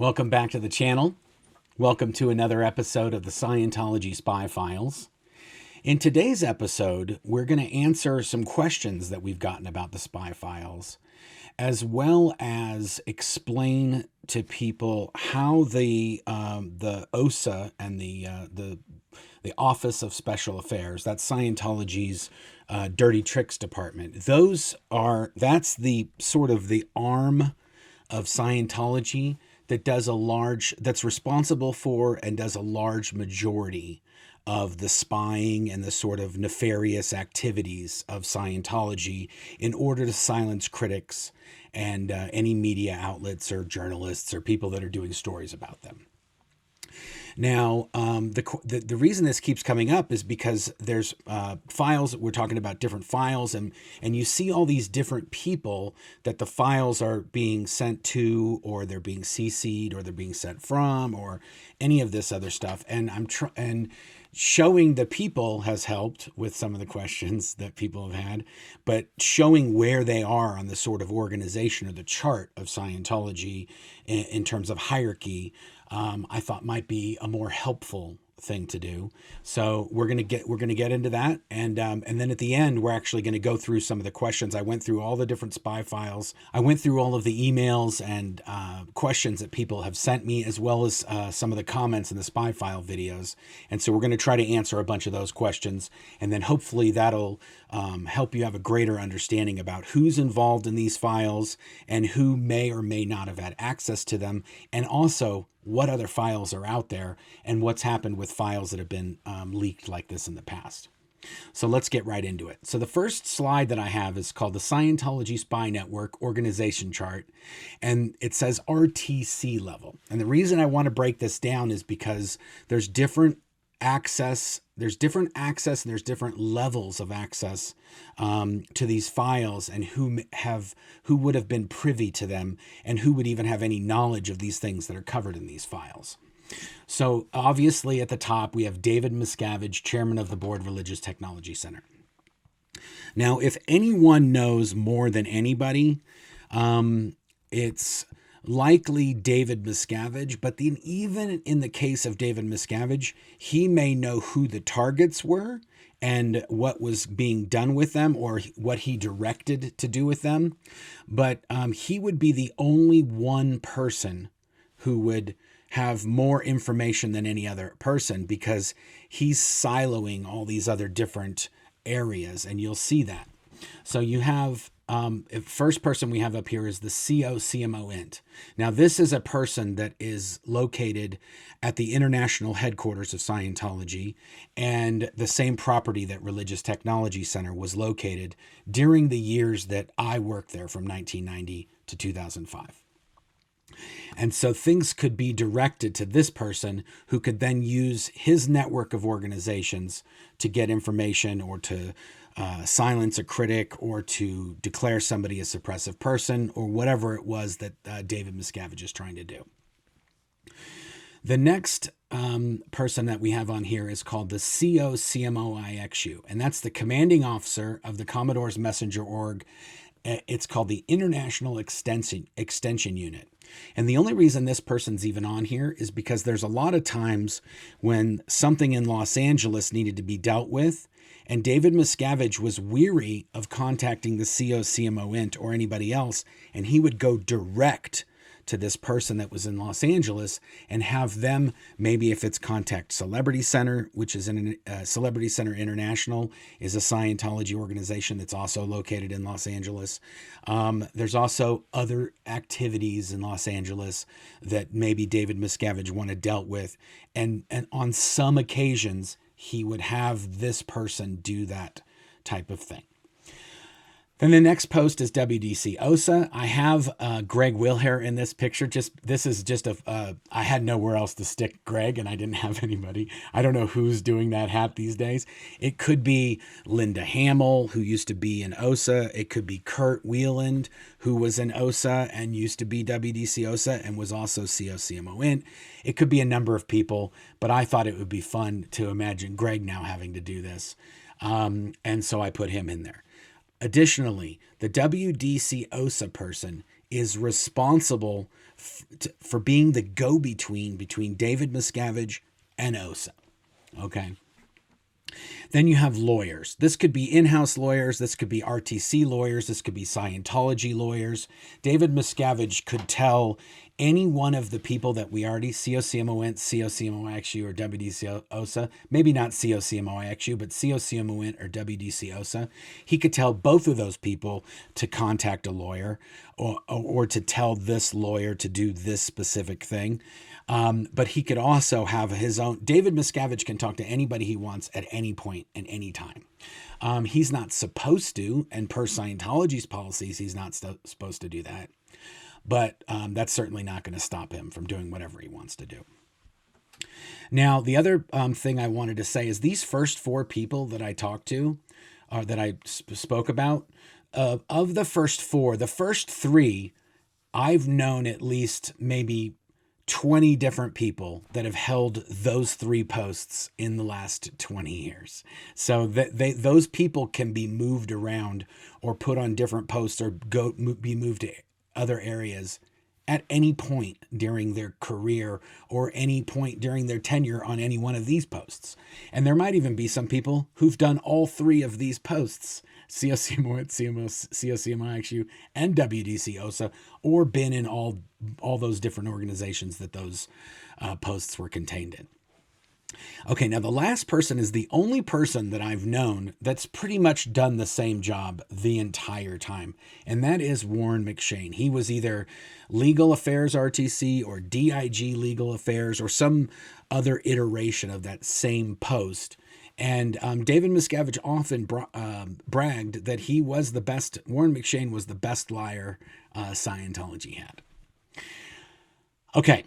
Welcome back to the channel. Welcome to another episode of the Scientology Spy Files. In today's episode, we're going to answer some questions that we've gotten about the Spy Files, as well as explain to people how the OSA and the Office of Special Affairs, that's Scientology's dirty tricks department. That's the sort of the arm of Scientology that's responsible for and does a large majority of the spying and the sort of nefarious activities of Scientology in order to silence critics and any media outlets or journalists or people that are doing stories about them. Now, the reason this keeps coming up is because there's files. We're talking about different files, and you see all these different people that the files are being sent to, or they're being CC'd, or they're being sent from, or any of this other stuff. And and showing the people has helped with some of the questions that people have had, but showing where they are on the sort of organization or the chart of Scientology in terms of hierarchy, I thought might be a more helpful thing to do. So we're gonna get into that, and then at the end we're actually going to go through some of the questions. I went through all the different spy files. I went through all of the emails and questions that people have sent me, as well as some of the comments in the spy file videos. And so we're going to try to answer a bunch of those questions, and then hopefully that'll help you have a greater understanding about who's involved in these files and who may or may not have had access to them, and also what other files are out there and what's happened with files that have been leaked like this in the past. So let's get right into it. So the first slide that I have is called the Scientology Spy Network Organization Chart, and it says RTC level. And the reason I want to break this down is because there's different access, and there's different levels of access to these files, and who would have been privy to them, and who would even have any knowledge of these things that are covered in these files. So obviously at the top we have David Miscavige, chairman of the board, Religious Technology Center. Now, if anyone knows more than anybody, it's likely David Miscavige, but then even in the case of David Miscavige, he may know who the targets were and what was being done with them, or what he directed to do with them. But he would be the only one person who would have more information than any other person, because he's siloing all these other different areas, and you'll see that. So you have first person we have up here is the COCMO int. Now, this is a person that is located at the international headquarters of Scientology, and the same property that Religious Technology Center was located during the years that I worked there, from 1990 to 2005. And so things could be directed to this person, who could then use his network of organizations to get information, or to silence a critic, or to declare somebody a suppressive person, or whatever it was that David Miscavige is trying to do. The next person that we have on here is called the COCMOIXU, and that's the commanding officer of the Commodore's Messenger Org. It's called the International Extension Unit. And the only reason this person's even on here is because there's a lot of times when something in Los Angeles needed to be dealt with, and David Miscavige was weary of contacting the COCMO int or anybody else, and he would go direct to this person that was in Los Angeles and have them, maybe if it's contact Celebrity Center, which is Celebrity Center International is a Scientology organization that's also located in Los Angeles. There's also other activities in Los Angeles that maybe David Miscavige wanted dealt with. And on some occasions, he would have this person do that type of thing. Then the next post is WDC OSA. I have Greg Wilhair in this picture. I had nowhere else to stick Greg, and I didn't have anybody. I don't know who's doing that hat these days. It could be Linda Hamill, who used to be in OSA. It could be Kurt Wieland, who was in OSA and used to be WDC OSA and was also COCMO int. It could be a number of people, but I thought it would be fun to imagine Greg now having to do this. And so I put him in there. Additionally, the WDC OSA person is responsible for being the go-between between David Miscavige and OSA. Okay. Then you have lawyers. This could be in-house lawyers. This could be RTC lawyers. This could be Scientology lawyers. David Miscavige could tell any one of the people that we already, COCMOINT, COCMOIXU, or WDC-OSA, maybe not COCMOIXU, but COCMOINT or WDC-OSA, he could tell both of those people to contact a lawyer or to tell this lawyer to do this specific thing. But he could also have his own. David Miscavige can talk to anybody he wants at any point and any time. He's not supposed to, and per Scientology's policies, he's not supposed to do that. But that's certainly not going to stop him from doing whatever he wants to do. Now, the other thing I wanted to say is these first four people that I talked to, that I spoke about, of the first four, the first three, I've known at least maybe 20 different people that have held those three posts in the last 20 years. So that those people can be moved around or put on different posts or be moved to other areas at any point during their career or any point during their tenure on any one of these posts. And there might even be some people who've done all three of these posts, COCMOIT, COCMIXU, and WDC-OSA, or been in all those different organizations that those posts were contained in. Okay, now the last person is the only person that I've known that's pretty much done the same job the entire time, and that is Warren McShane. He was either Legal Affairs RTC or DIG Legal Affairs or some other iteration of that same post. And David Miscavige often bragged that he was the best, Warren McShane was the best liar Scientology had. Okay.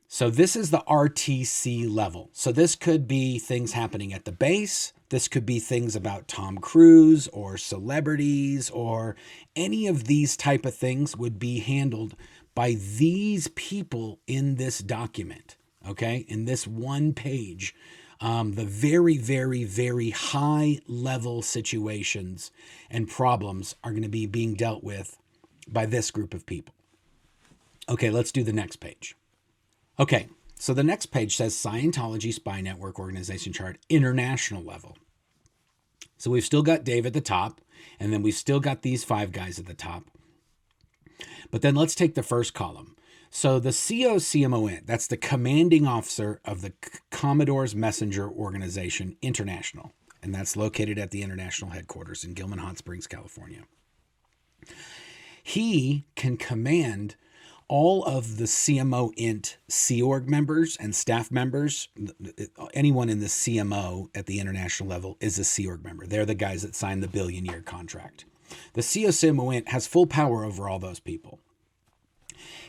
So this is the RTC level. So this could be things happening at the base. This could be things about Tom Cruise or celebrities or any of these type of things would be handled by these people in this document, okay? In this one page, the very, very, very high level situations and problems are going to be being dealt with by this group of people. Okay, let's do the next page. Okay, so the next page says Scientology Spy Network Organization Chart, international level. So we've still got Dave at the top, and then we've still got these five guys at the top. But then let's take the first column. So the COCMOINT, that's the commanding officer of the Commodore's Messenger Organization International, and that's located at the international headquarters in Gilman Hot Springs, California. He can command all of the CMO-INT Sea Org members and staff members. Anyone in the CMO at the international level is a Sea Org member. They're the guys that signed the billion-year contract. The COCMO-INT has full power over all those people.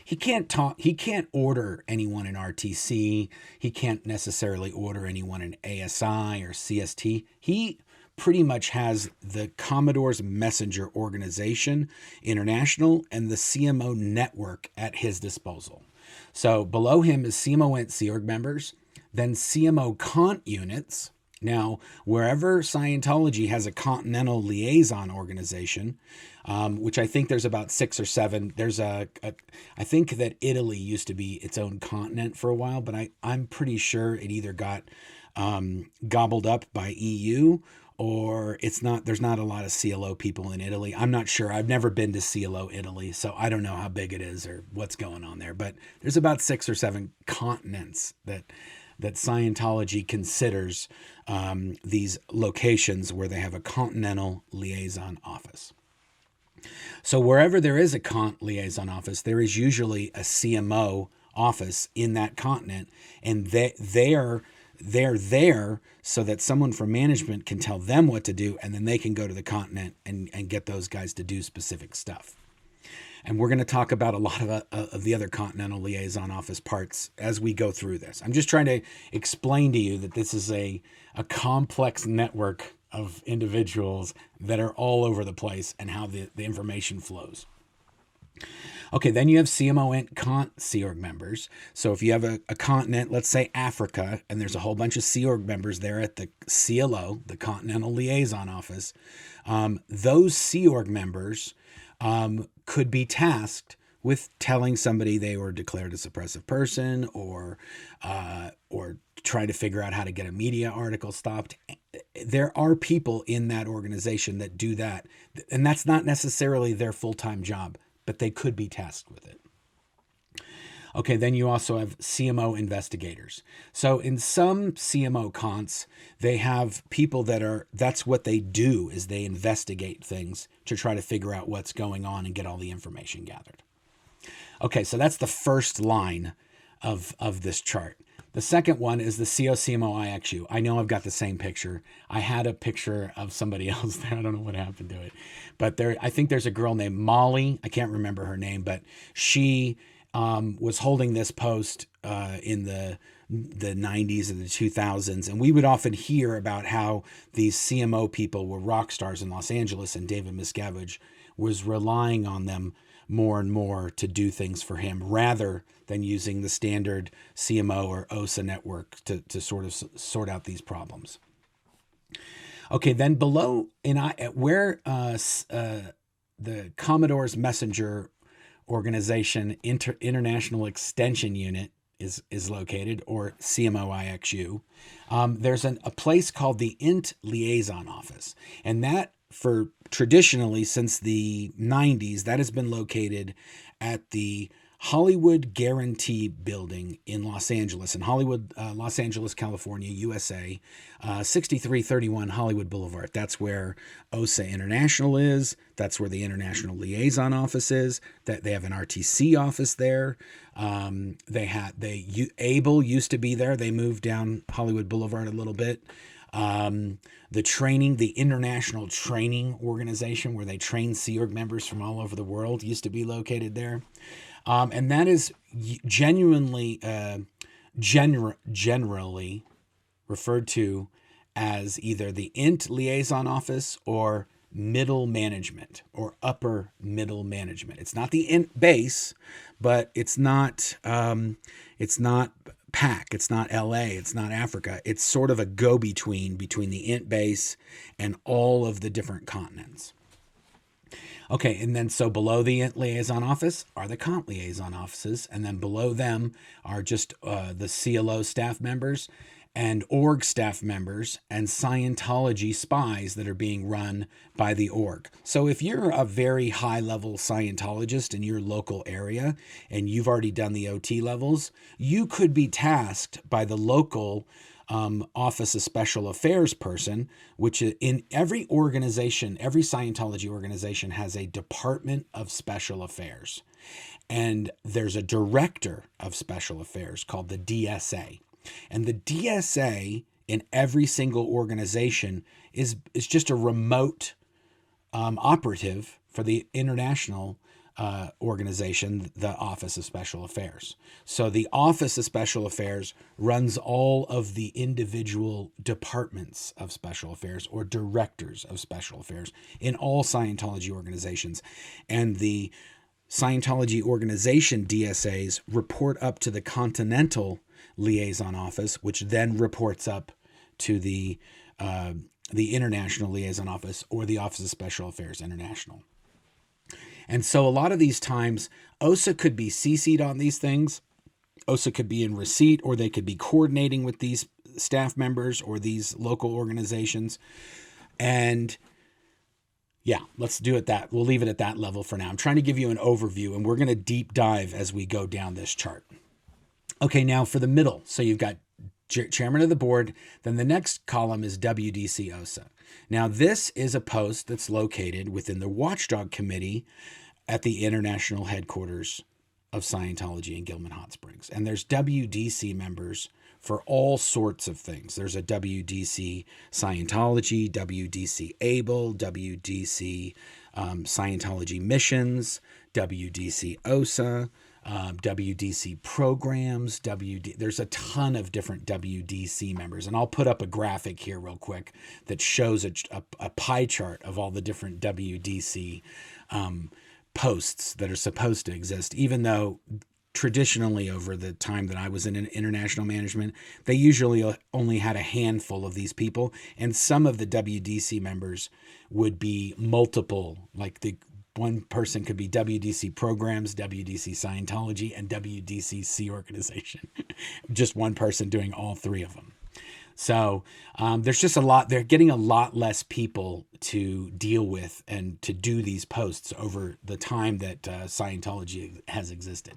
He can't order anyone in RTC. He can't necessarily order anyone in ASI or CST. He pretty much has the Commodore's Messenger Organization International and the CMO network at his disposal. So below him is CMO-INT Sea Org members, then CMO Cont units. Now, wherever Scientology has a continental liaison organization, which I think there's about 6 or 7, I think that Italy used to be its own continent for a while, but I'm pretty sure it either got gobbled up by EU or there's not a lot of CLO people in Italy. I'm not sure. I've never been to CLO Italy, so I don't know how big it is or what's going on there. But there's about 6 or 7 continents that Scientology considers these locations where they have a continental liaison office. So wherever there is a cont liaison office, there is usually a CMO office in that continent, and they're there so that someone from management can tell them what to do, and then they can go to the continent and get those guys to do specific stuff. And we're going to talk about a lot of the other continental liaison office parts as we go through this. I'm just trying to explain to you that this is a complex network of individuals that are all over the place and how the information flows. Okay, then you have CMO-INT Cont Sea Org members. So if you have a continent, let's say Africa, and there's a whole bunch of Sea Org members there at the CLO, the Continental Liaison Office, those Sea Org members could be tasked with telling somebody they were declared a suppressive person, or trying to figure out how to get a media article stopped. There are people in that organization that do that, and that's not necessarily their full-time job, but they could be tasked with it. Okay, then you also have CMO investigators. So in some CMO cons, they have people that's what they do, is they investigate things to try to figure out what's going on and get all the information gathered. Okay, so that's the first line of this chart. The second one is the COCMO-IXU. I know I've got the same picture. I had a picture of somebody else there. I don't know what happened to it. But I think there's a girl named Molly. I can't remember her name, but she was holding this post in the 90s and the 2000s. And we would often hear about how these CMO people were rock stars in Los Angeles, and David Miscavige was relying on them more and more to do things for him, rather than using the standard CMO or OSA network to sort out these problems. Okay, then below, where the Commodore's Messenger Organization International Extension Unit is located, or CMO-IXU, there's a place called the INT Liaison Office, and that, for traditionally since the 90s, that has been located at the Hollywood Guarantee Building in Los Angeles, Los Angeles, California, USA, 6331 Hollywood Boulevard. That's where OSA International is. That's where the International Liaison Office is. That they have an RTC office there. ABLE used to be there. They moved down Hollywood Boulevard a little bit. The International Training Organization, where they train Sea Org members from all over the world, used to be located there. And that is generally referred to as either the INT Liaison Office or middle management or upper middle management. It's not the INT base, but it's not PAC, it's not LA, it's not Africa. It's sort of a go-between between the INT base and all of the different continents. Okay, and then so below the INT Liaison Office are the Comp Liaison Offices, and then below them are just the CLO staff members and org staff members and Scientology spies that are being run by the org. So if you're a very high-level Scientologist in your local area and you've already done the OT levels, you could be tasked by the local Office of Special Affairs person, which in every organization, every Scientology organization has a Department of Special Affairs. And there's a Director of Special Affairs called the DSA. And the DSA in every single organization is just a remote operative for the international organization, the Office of Special Affairs. So the Office of Special Affairs runs all of the individual departments of Special Affairs or directors of Special Affairs in all Scientology organizations. And the Scientology organization DSAs report up to the Continental Liaison Office, which then reports up to the International Liaison Office or the Office of Special Affairs International. And so a lot of these times, OSA could be CC'd on these things. OSA could be in receipt, or they could be coordinating with these staff members or these local organizations. And yeah, let's do it that. We'll leave it at that level for now. I'm trying to give you an overview, and we're going to deep dive as we go down this chart. Okay, now for the middle. So you've got chairman of the board. Then the next column is WDC OSA. Now, this is a post that's located within the Watchdog Committee at the international headquarters of Scientology in Gilman Hot Springs. And there's WDC members for all sorts of things. There's a WDC Scientology, WDC ABLE, WDC Scientology Missions, WDC OSA, WDC programs, there's a ton of different WDC members. And I'll put up a graphic here real quick that shows a pie chart of all the different WDC posts that are supposed to exist, even though traditionally over the time that I was in international management, they usually only had a handful of these people. And some of the WDC members would be multiple, like one person could be WDC Programs, WDC Scientology, and WDC Sea Organization. Just one person doing all three of them. So there's just a lot. They're getting a lot less people to deal with and to do these posts over the time that Scientology has existed.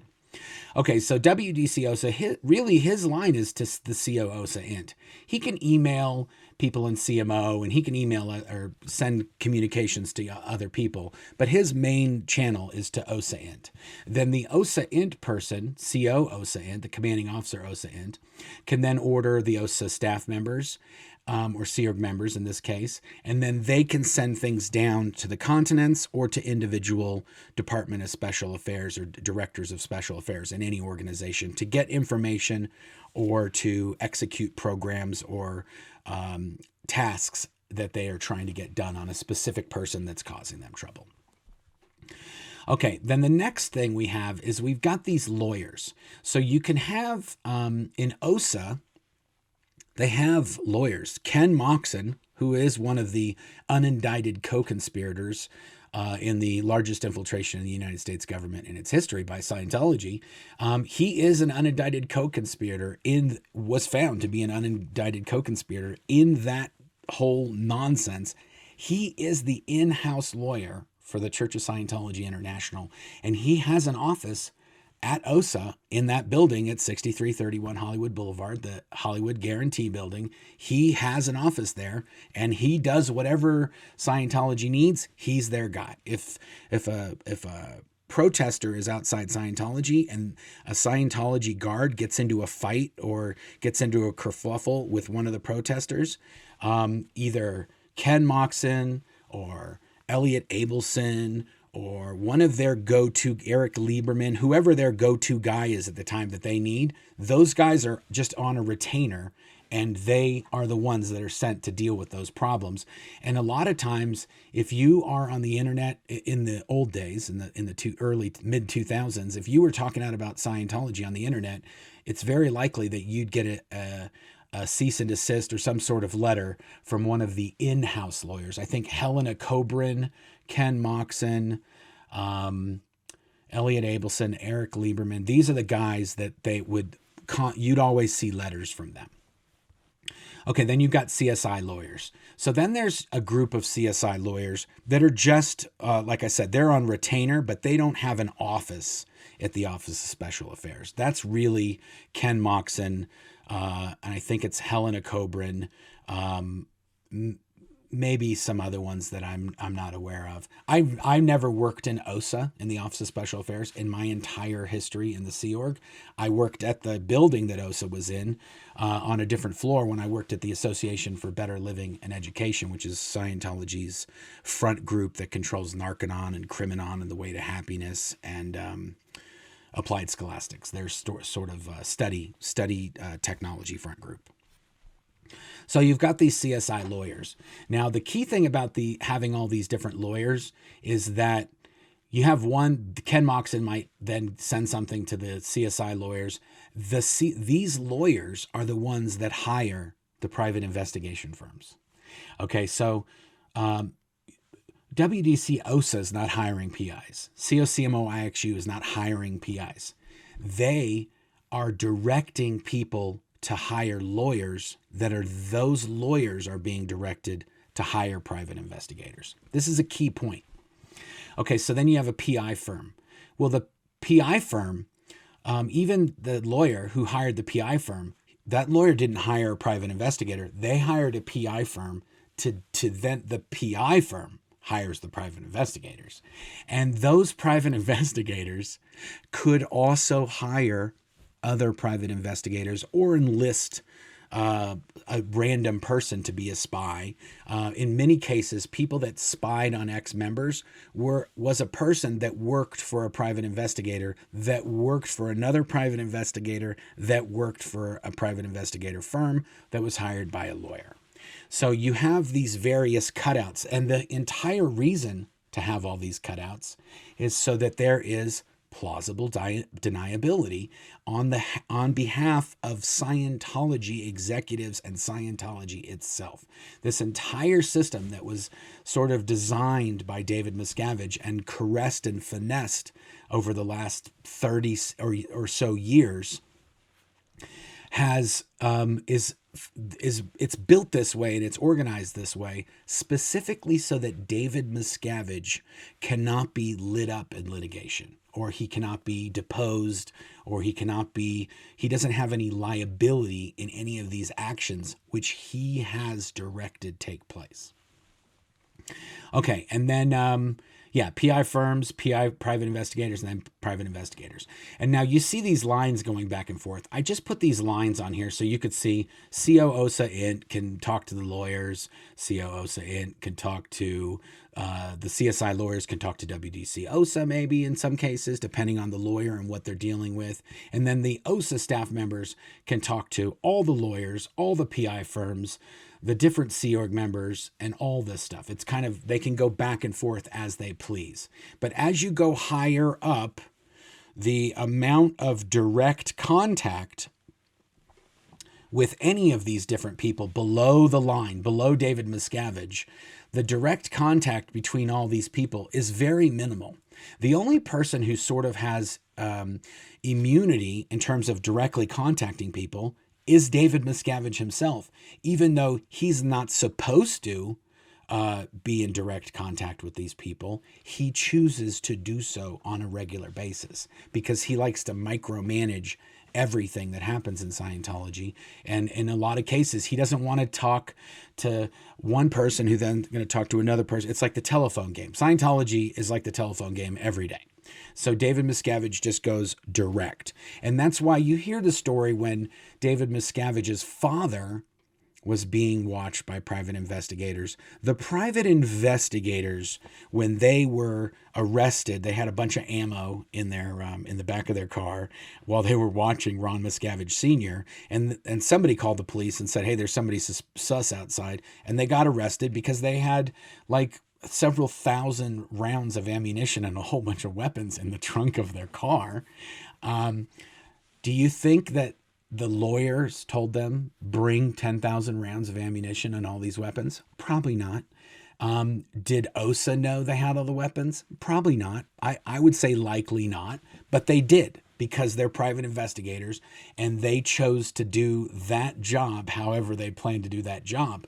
Okay, so WDC OSA, his line is to the CO OSA int. He can email people in CMO and he can email or send communications to other people, but his main channel is to OSA int. Then the OSA int person, CO OSA int, the commanding officer OSA int, can then order the OSA staff members or Sea Org members in this case, and then they can send things down to the continents or to individual Department of Special Affairs or directors of special affairs in any organization to get information or to execute programs or tasks that they are trying to get done on a specific person that's causing them trouble. Okay, then the next thing we have is we've got these lawyers. So you can have in OSA, they have lawyers. Ken Moxon, who is one of the unindicted co-conspirators in the largest infiltration in the United States government in its history by Scientology, he is an unindicted co-conspirator was found to be an unindicted co-conspirator in that whole nonsense. He is the in-house lawyer for the Church of Scientology International, and he has an office at OSA in that building at 6331 Hollywood Boulevard, the Hollywood Guarantee Building. He has an office there and he does whatever Scientology needs. He's their guy. If a protester is outside Scientology and a Scientology guard gets into a fight or gets into a kerfuffle with one of the protesters, either Ken Moxon or Elliot Abelson or one of their go-to, Eric Lieberman, whoever their go-to guy is at the time that they need, those guys are just on a retainer and they are the ones that are sent to deal with those problems. And a lot of times, if you are on the internet in the old days, in the early mid 2000s, if you were talking out about Scientology on the internet, it's very likely that you'd get a cease and desist or some sort of letter from one of the in-house lawyers. I think Helena Cobrin, Ken Moxon, Elliot Abelson, Eric Lieberman. These are the guys that you'd always see letters from them. Okay, then you've got CSI lawyers. So then there's a group of CSI lawyers that are just, like I said, they're on retainer, but they don't have an office at the Office of Special Affairs. That's really Ken Moxon, and I think it's Helena Cobrin, maybe some other ones that I'm not aware of. I've never worked in OSA, in the Office of Special Affairs, in my entire history in the Sea Org. I worked at the building that OSA was in on a different floor when I worked at the Association for Better Living and Education, which is Scientology's front group that controls Narconon and Criminon and the Way to Happiness and Applied Scholastics. Their sort of study technology front group. So you've got these CSI lawyers. Now, the key thing about having all these different lawyers is that you have one, Ken Moxon might then send something to the CSI lawyers. These lawyers are the ones that hire the private investigation firms. Okay, so WDC OSA is not hiring PIs. COCMO IXU is not hiring PIs. They are directing people to hire lawyers those lawyers are being directed to hire private investigators. This is a key point. Okay, so then you have a PI firm. Well, the PI firm, even the lawyer who hired the PI firm, that lawyer didn't hire a private investigator. They hired a PI firm to then the PI firm hires the private investigators. And those private investigators could also hire other private investigators or enlist a random person to be a spy. In many cases, people that spied on ex-members was a person that worked for a private investigator, that worked for another private investigator, that worked for a private investigator firm that was hired by a lawyer. So you have these various cutouts, and the entire reason to have all these cutouts is so that there is plausible deniability on behalf of Scientology executives and Scientology itself. This entire system that was sort of designed by David Miscavige and caressed and finessed over the last 30 or so years has it's built this way and it's organized this way specifically so that David Miscavige cannot be lit up in litigation, or he cannot be deposed, or he doesn't have any liability in any of these actions which he has directed take place. Okay, and then PI firms, PI private investigators, and then private investigators. And now you see these lines going back and forth. I just put these lines on here so you could see CO OSA Int can talk to the lawyers. CO OSA Int can talk to the CSI lawyers, can talk to WDC OSA maybe in some cases, depending on the lawyer and what they're dealing with. And then the OSA staff members can talk to all the lawyers, all the PI firms, the different Sea Org members, and all this stuff. It's kind of, they can go back and forth as they please. But as you go higher up, the amount of direct contact with any of these different people below the line, below David Miscavige, the direct contact between all these people is very minimal. The only person who sort of has immunity in terms of directly contacting people is David Miscavige himself, even though he's not supposed to be in direct contact with these people. He chooses to do so on a regular basis because he likes to micromanage everything that happens in Scientology. And in a lot of cases, he doesn't want to talk to one person who then going to talk to another person. It's like the telephone game. Scientology is like the telephone game every day. So David Miscavige just goes direct. And that's why you hear the story when David Miscavige's father was being watched by private investigators. The private investigators, when they were arrested, they had a bunch of ammo in their in the back of their car while they were watching Ron Miscavige Sr. And somebody called the police and said, hey, there's somebody sus outside. And they got arrested because they had like several thousand rounds of ammunition and a whole bunch of weapons in the trunk of their car. Do you think that the lawyers told them bring 10,000 rounds of ammunition and all these weapons? Probably not. Did OSA know they had all the weapons? Probably not. I would say likely not, but they did because they're private investigators and they chose to do that job however they planned to do that job.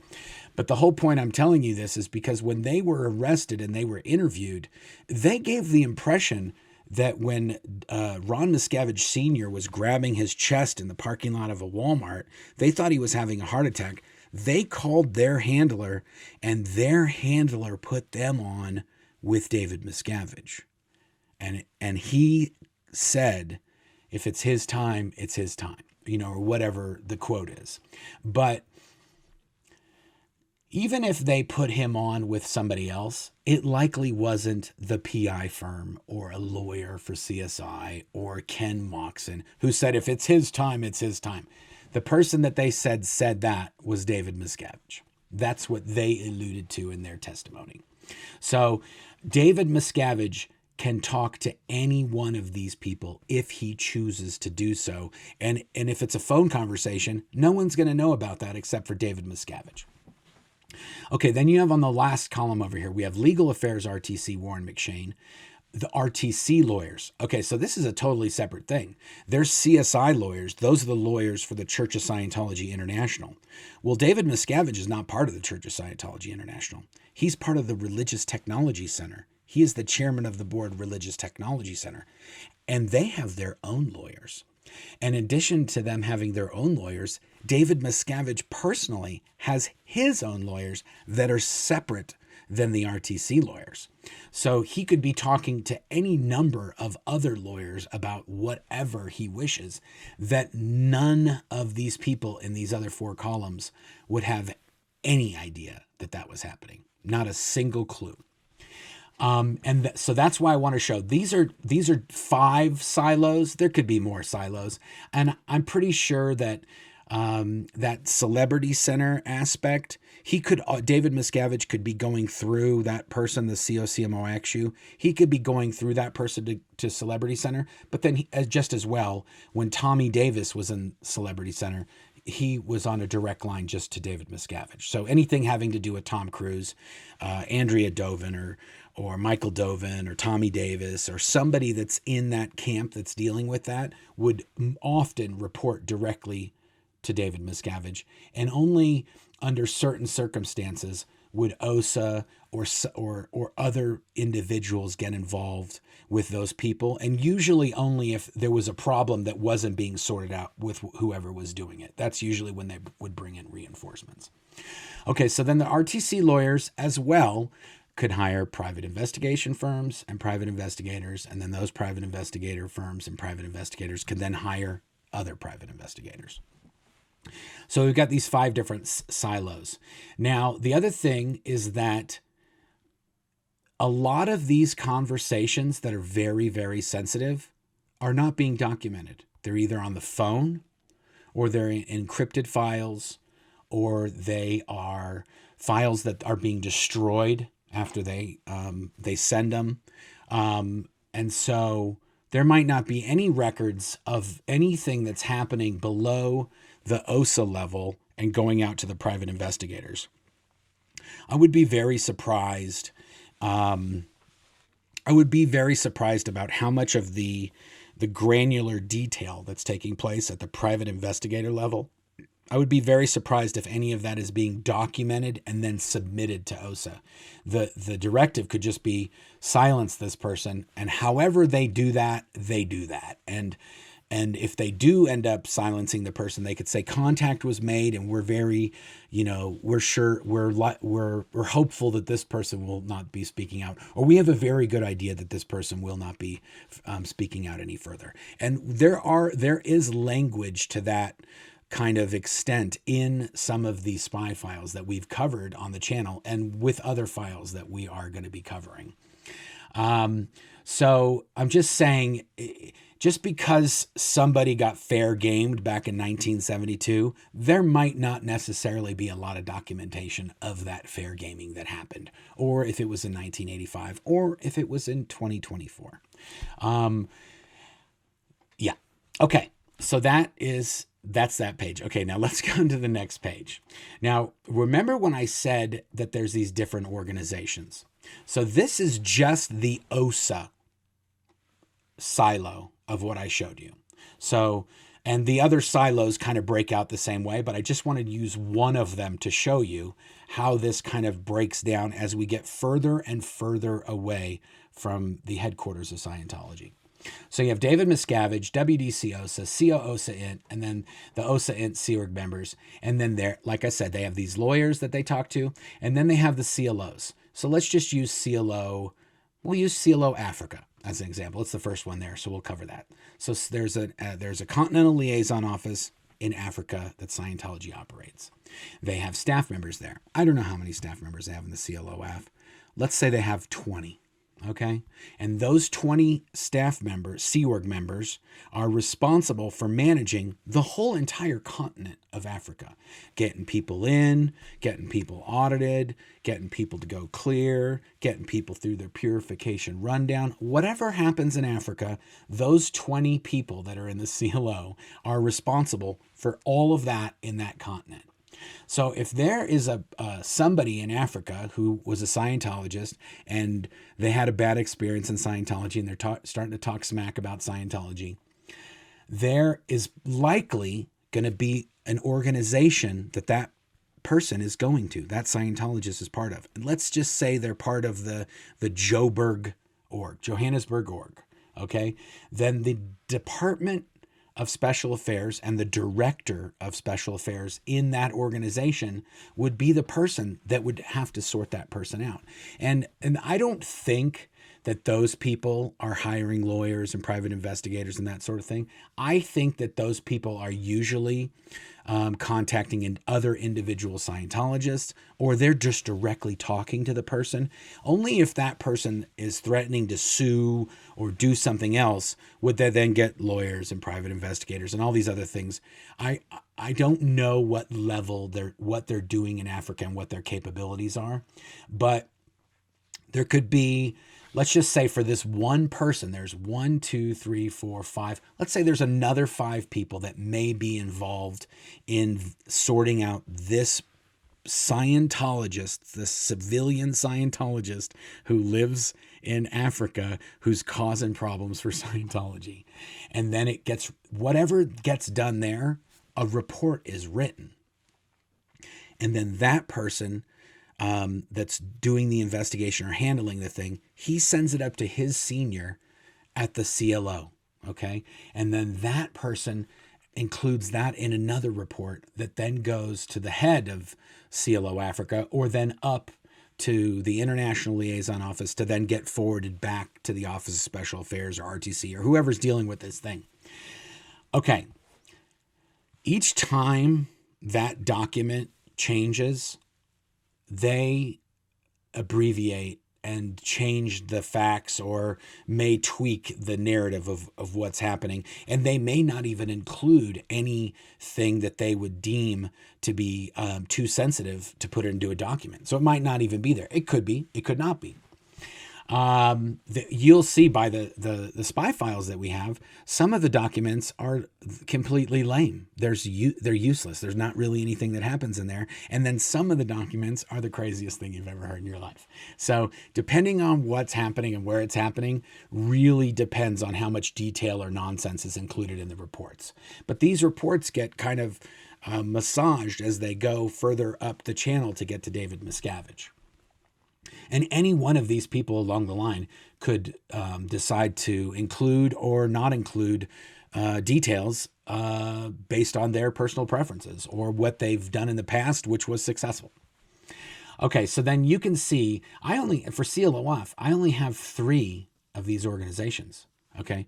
But the whole point I'm telling you this is because when they were arrested and they were interviewed, they gave the impression that when Ron Miscavige Sr. was grabbing his chest in the parking lot of a Walmart, they thought he was having a heart attack. They called their handler, and their handler put them on with David Miscavige. And he said, if it's his time, it's his time, or whatever the quote is. But even if they put him on with somebody else, it likely wasn't the PI firm or a lawyer for CSI or Ken Moxon who said, if it's his time, it's his time. The person that they said that was David Miscavige. That's what they alluded to in their testimony. So David Miscavige can talk to any one of these people if he chooses to do so. And if it's a phone conversation, no one's going to know about that except for David Miscavige. Okay, then you have on the last column over here, we have Legal Affairs RTC Warren McShane, the RTC lawyers. Okay, so this is a totally separate thing. There's CSI lawyers. Those are the lawyers for the Church of Scientology International. Well, David Miscavige is not part of the Church of Scientology International. He's part of the Religious Technology Center. He is the chairman of the board, Religious Technology Center. And they have their own lawyers. In addition to them having their own lawyers, David Miscavige personally has his own lawyers that are separate than the RTC lawyers. So he could be talking to any number of other lawyers about whatever he wishes that none of these people in these other four columns would have any idea that that was happening. Not a single clue. So that's why I want to show these are 5 silos. There could be more silos. And I'm pretty sure that that celebrity center aspect. David Miscavige could be going through that person, the COCMOXU. He could be going through that person to Celebrity Center. But then just as well, when Tommy Davis was in Celebrity Center, he was on a direct line just to David Miscavige. So anything having to do with Tom Cruise, Andrea Dovin, or Michael Dovin, or Tommy Davis, or somebody that's in that camp that's dealing with that would often report directly to David Miscavige, and only under certain circumstances would OSA or other individuals get involved with those people, and usually only if there was a problem that wasn't being sorted out with whoever was doing it. That's usually when they would bring in reinforcements. Okay, so then the RTC lawyers as well could hire private investigation firms and private investigators, and then those private investigator firms and private investigators could then hire other private investigators. So we've got these 5 different silos. Now, the other thing is that a lot of these conversations that are very, very sensitive are not being documented. They're either on the phone, or they're in encrypted files, or they are files that are being destroyed after they send them. And so there might not be any records of anything that's happening below the OSA level and going out to the private investigators. I would be very surprised. I would be very surprised about how much of the granular detail that's taking place at the private investigator level. I would be very surprised if any of that is being documented and then submitted to OSA. The directive could just be silence this person, and however they do that, they do that. And if they do end up silencing the person, they could say contact was made, and we're very, we're sure, we're hopeful that this person will not be speaking out, or we have a very good idea that this person will not be speaking out any further. And there is language to that kind of extent in some of these spy files that we've covered on the channel, and with other files that we are going to be covering. So I'm just saying, just because somebody got fair gamed back in 1972, there might not necessarily be a lot of documentation of that fair gaming that happened, or if it was in 1985, or if it was in 2024. Yeah. Okay. So that's that page. Okay, now let's go to the next page. Now, remember when I said that there's these different organizations? So this is just the OSA silo of what I showed you. So, and the other silos kind of break out the same way, but I just wanted to use one of them to show you how this kind of breaks down as we get further and further away from the headquarters of Scientology. So you have David Miscavige, WDC OSA, CO OSA Int, and then the OSA Int Sea Org members. And then like I said, they have these lawyers that they talk to, and then they have the CLOs. So let's just use CLO. We'll use CLO Africa as an example. It's the first one there, so we'll cover that. So there's a Continental Liaison Office in Africa that Scientology operates. They have staff members there. I don't know how many staff members they have in the CLOAF. Let's say they have 20. Okay. And those 20 staff members, Sea Org members, are responsible for managing the whole entire continent of Africa, getting people in, getting people audited, getting people to go clear, getting people through their purification rundown. Whatever happens in Africa, those 20 people that are in the CLO are responsible for all of that in that continent. So if there is somebody in Africa who was a Scientologist and they had a bad experience in Scientology and they're starting to talk smack about Scientology, there is likely going to be an organization that person is going to, that Scientologist is part of. And let's just say they're part of the Johannesburg org, okay? Then the Department of Special Affairs and the director of Special Affairs in that organization would be the person that would have to sort that person out. And I don't think that those people are hiring lawyers and private investigators and that sort of thing. I think that those people are usually contacting other individual Scientologists, or they're just directly talking to the person. Only if that person is threatening to sue or do something else would they then get lawyers and private investigators and all these other things. I don't know what level what they're doing in Africa and what their capabilities are, but there could be, let's just say for this one person, there's 1, 2, 3, 4, 5. Let's say there's another 5 people that may be involved in sorting out this Scientologist, the civilian Scientologist who lives in Africa, who's causing problems for Scientology. And then it gets, whatever gets done there, a report is written. And then that person that's doing the investigation or handling the thing, he sends it up to his senior at the CLO, okay? And then that person includes that in another report that then goes to the head of CLO Africa, or then up to the International Liaison Office to then get forwarded back to the Office of Special Affairs or RTC or whoever's dealing with this thing. Okay. Each time that document changes, they abbreviate and change the facts or may tweak the narrative of what's happening. And they may not even include anything that they would deem to be too sensitive to put into a document. So it might not even be there. It could be, it could not be. You'll see by the spy files that we have, some of the documents are completely lame. They're useless. There's not really anything that happens in there. And then some of the documents are the craziest thing you've ever heard in your life. So depending on what's happening and where it's happening really depends on how much detail or nonsense is included in the reports. But these reports get kind of massaged as they go further up the channel to get to David Miscavige. And any one of these people along the line could decide to include or not include details based on their personal preferences or what they've done in the past, which was successful. Okay, so then you can see, for CLOF, I only have 3 of these organizations, okay?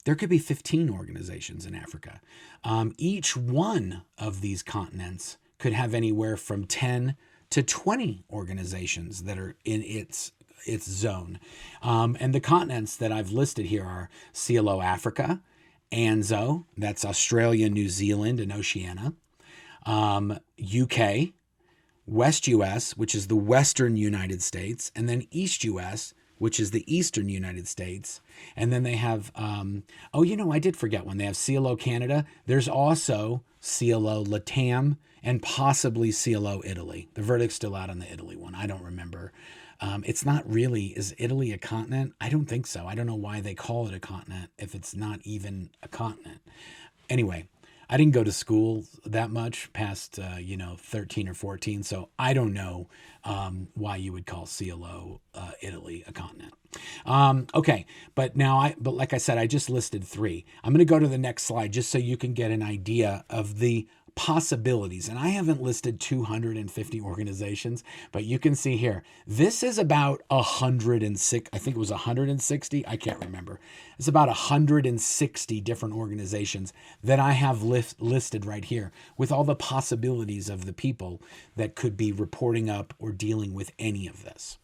There could be 15 organizations in Africa. Each one of these continents could have anywhere from 10 to 20 organizations that are in its zone. And the continents that I've listed here are CLO Africa, ANZO, that's Australia, New Zealand, and Oceania, UK, West US, which is the Western United States, and then East US, which is the Eastern United States. And then they have, I did forget one. They have CLO Canada. There's also CLO Latam and possibly CLO Italy. The verdict's still out on the Italy one. I don't remember. It's not really, is Italy a continent? I don't think so. I don't know why they call it a continent if it's not even a continent. Anyway, I didn't go to school that much past, 13 or 14. So I don't know why you would call CLO Italy a continent. Okay, but like I said, I just listed 3. I'm going to go to the next slide just so you can get an idea of the possibilities. And I haven't listed 250 organizations, but you can see here, this is about 106, I think it was 160, I can't remember. It's about 160 different organizations that I have listed right here with all the possibilities of the people that could be reporting up or dealing with any of this.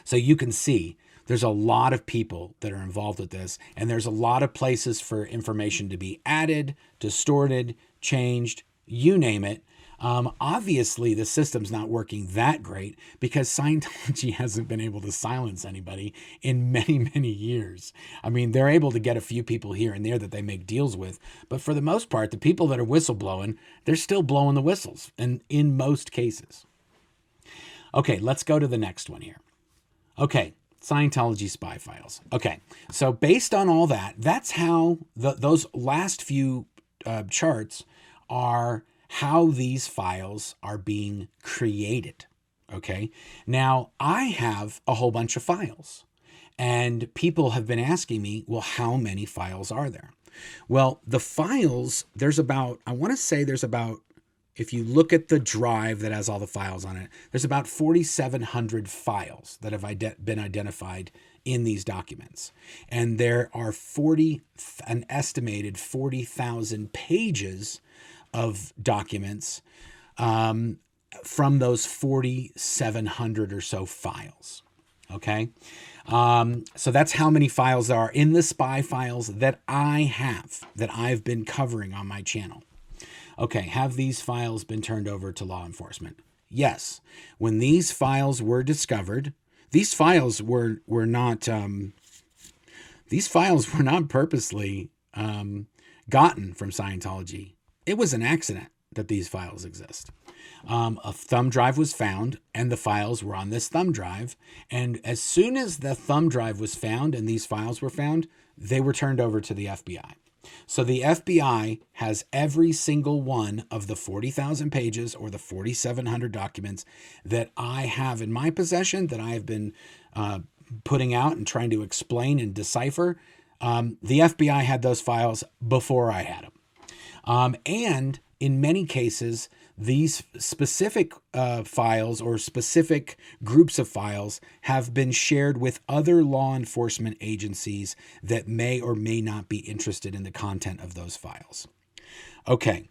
So you can see there's a lot of people that are involved with this, and there's a lot of places for information to be added, distorted, changed, you name it. Obviously, the system's not working that great because Scientology hasn't been able to silence anybody in many, many years. I mean, they're able to get a few people here and there that they make deals with, but for the most part, the people that are whistleblowing, they're still blowing the whistles, and in most cases. Okay, let's go to the next one here. Okay, Scientology spy files. Okay, so based on all that, that's how those last few charts are how these files are being created. Okay, now I have a whole bunch of files, and people have been asking me, well, how many files are there? Well, the files, I want to say there's about if you look at the drive that has all the files on it, there's about 4,700 files that have been identified in these documents. And there are an estimated 40,000 pages of documents from those 4,700 or so files. Okay. So that's how many files there are in the spy files that I have, that I've been covering on my channel. Okay, have these files been turned over to law enforcement? Yes. When these files were discovered, these files were not purposely gotten from Scientology. It was an accident that these files exist. A thumb drive was found, and the files were on this thumb drive. And as soon as the thumb drive was found and these files were found, they were turned over to the FBI. So the FBI has every single one of the 40,000 pages or the 4,700 documents that I have in my possession, that I have been putting out and trying to explain and decipher. The FBI had those files before I had them. And in many cases, these specific files or specific groups of files have been shared with other law enforcement agencies that may or may not be interested in the content of those files. Okay.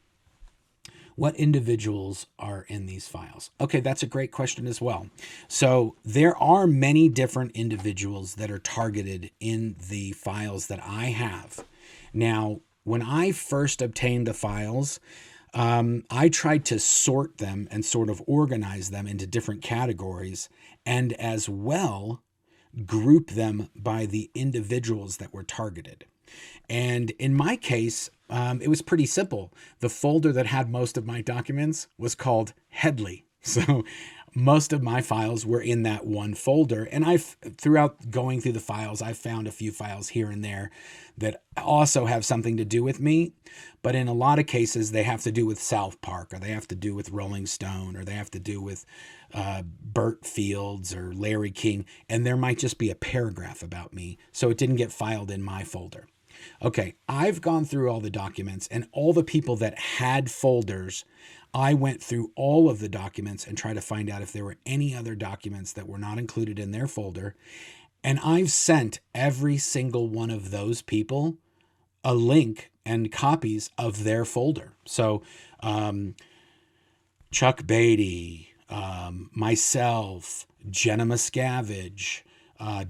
What individuals are in these files? Okay, that's a great question as well. So there are many different individuals that are targeted in the files that I have. Now, when I first obtained the files, I tried to sort them and sort of organize them into different categories, and as well group them by the individuals that were targeted. And in my case, it was pretty simple. The folder that had most of my documents was called Headley. So most of my files were in that one folder. And throughout going through the files, I found a few files here and there that also have something to do with me. But in a lot of cases, they have to do with South Park, or they have to do with Rolling Stone, or they have to do with Burt Fields or Larry King. And there might just be a paragraph about me. So it didn't get filed in my folder. Okay, I've gone through all the documents, and all the people that had folders, I went through all of the documents and tried to find out if there were any other documents that were not included in their folder. And I've sent every single one of those people a link and copies of their folder. So Chuck Beatty, myself, Jenna Miscavige,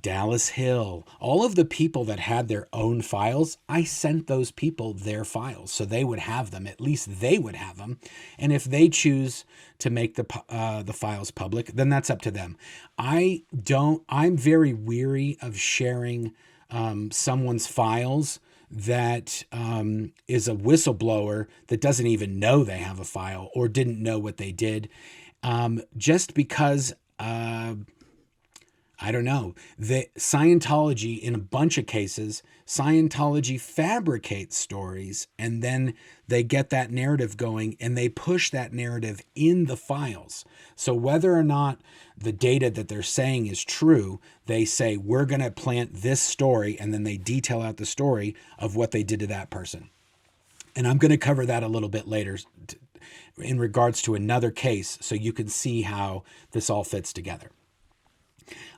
Dallas Hill, all of the people that had their own files, I sent those people their files so they would have them. At least they would have them. And if they choose to make the files public, then that's up to them. I'm very weary of sharing someone's files that is a whistleblower that doesn't even know they have a file or didn't know what they did, just because I don't know. Scientology, in a bunch of cases, Scientology fabricates stories, and then they get that narrative going and they push that narrative in the files. So whether or not the data that they're saying is true, they say, we're going to plant this story, and then they detail out the story of what they did to that person. And I'm going to cover that a little bit later in regards to another case, so you can see how this all fits together.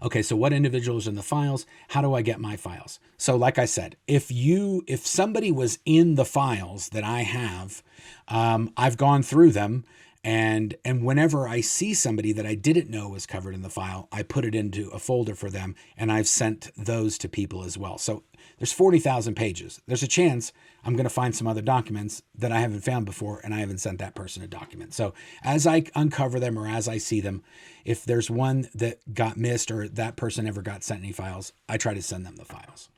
Okay, so what individuals in the files? How do I get my files? So like I said, if somebody was in the files that I have, I've gone through them, and whenever I see somebody that I didn't know was covered in the file, I put it into a folder for them, and I've sent those to people as well. So there's 40,000 pages. There's a chance I'm going to find some other documents that I haven't found before, and I haven't sent that person a document. So as I uncover them or as I see them, if there's one that got missed or that person never got sent any files, I try to send them the files.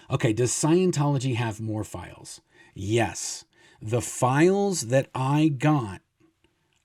Okay, does Scientology have more files? Yes. The files that I got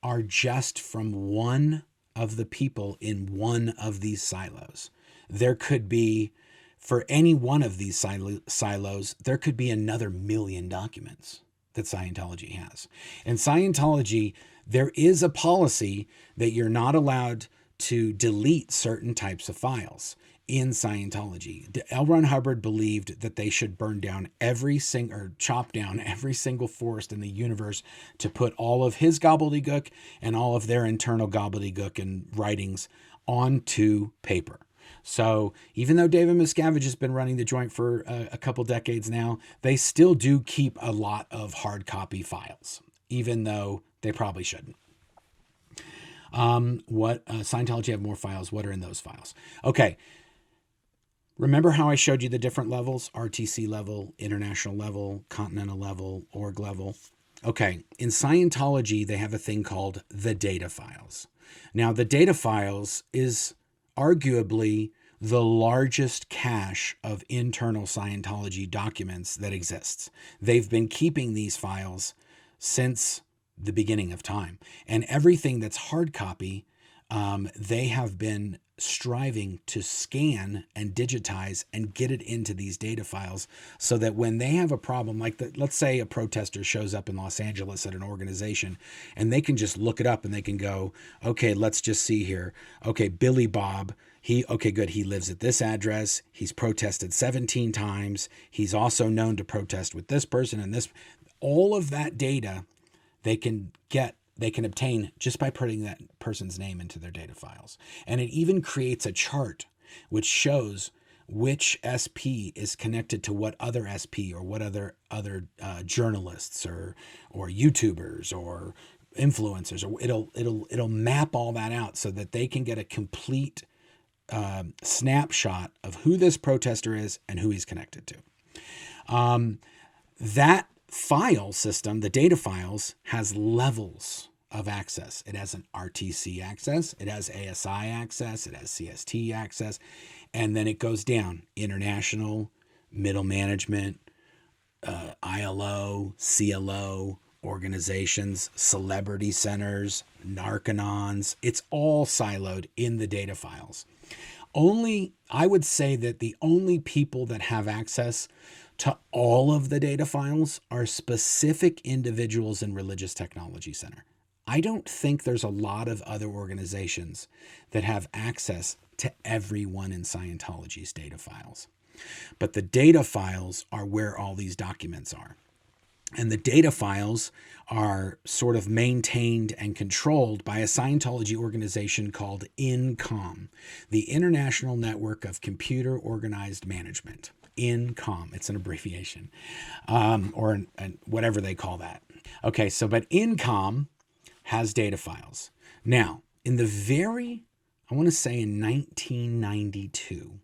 are just from one of the people in one of these silos. There could be, for any one of these silos, there could be another 1 million documents that Scientology has. And Scientology, there is a policy that you're not allowed to delete certain types of files. in Scientology. L. Ron Hubbard believed that they should burn down chop down every single forest in the universe to put all of his gobbledygook and all of their internal gobbledygook and writings onto paper. So even though David Miscavige has been running the joint for a couple decades now, they still do keep a lot of hard copy files, even though they probably shouldn't. Scientology have more files? What are in those files? Okay. Remember how I showed you the different levels? RTC level, international level, continental level, org level. Okay. In Scientology, they have a thing called the data files. Now, the data files is arguably the largest cache of internal Scientology documents that exists. They've been keeping these files since the beginning of time. And everything that's hard copy, they have been striving to scan and digitize and get it into these data files so that when they have a problem, like let's say a protester shows up in Los Angeles at an organization and they can just look it up and they can go, okay, let's just see here. Okay, Billy Bob, okay, good. He lives at this address. He's protested 17 times. He's also known to protest with this person and this. All of that data they can obtain just by putting that person's name into their data files. And it even creates a chart which shows which SP is connected to what other SP or what other journalists or YouTubers or influencers, or it'll map all that out so that they can get a complete snapshot of who this protester is and who he's connected to. That file system, the data files, has levels of access. It has an RTC access, it has ASI access, it has CST access, and then it goes down. International, middle management, ILO, CLO, organizations, celebrity centers, narcanons. It's all siloed in the data files. I would say that the only people that have access to all of the data files are specific individuals in Religious Technology Center. I don't think there's a lot of other organizations that have access to everyone in Scientology's data files. But the data files are where all these documents are. And the data files are sort of maintained and controlled by a Scientology organization called INCOM, the International Network of Computer Organized Management. INCOM, it's an abbreviation, or whatever they call that. Okay, but INCOM has data files. Now, I want to say in 1992,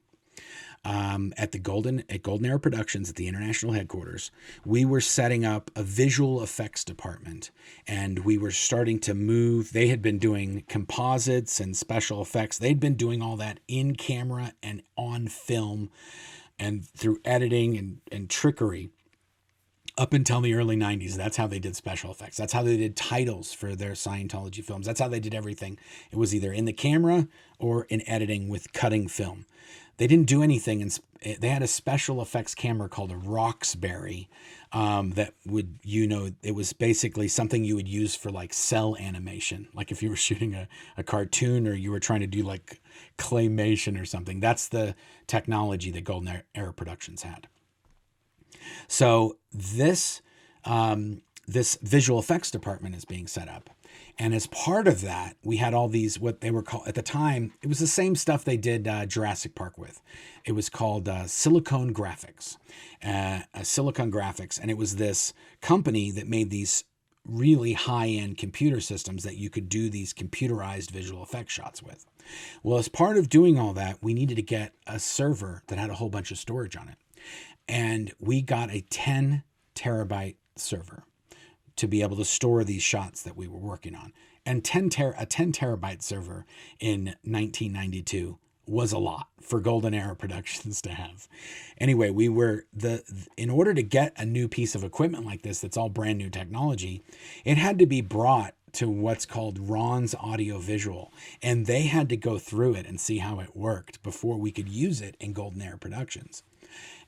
at Golden Era Productions at the international headquarters, we were setting up a visual effects department, and we were starting to move. They had been doing composites and special effects. They'd been doing all that in camera and on film and through editing and trickery up until the early 90s. That's how they did special effects. That's how they did titles for their Scientology films. That's how they did everything. It was either in the camera or in editing with cutting film. They didn't do anything. They had a special effects camera called a Roxbury that it was basically something you would use for like cell animation. Like if you were shooting a cartoon or you were trying to do like claymation or something. That's the technology that Golden Era Productions had. So this visual effects department is being set up. And as part of that, we had all these, what they were called at the time, it was the same stuff they did Jurassic Park with. It was called Silicon Graphics. Silicon Graphics. And it was this company that made these really high-end computer systems that you could do these computerized visual effects shots with. Well, as part of doing all that, we needed to get a server that had a whole bunch of storage on it. And we got a 10 terabyte server to be able to store these shots that we were working on. And a 10 terabyte server in 1992 was a lot for Golden Era Productions to have. Anyway, in order to get a new piece of equipment like this, that's all brand new technology, it had to be brought to what's called Ron's Audiovisual. And they had to go through it and see how it worked before we could use it in Golden Era Productions.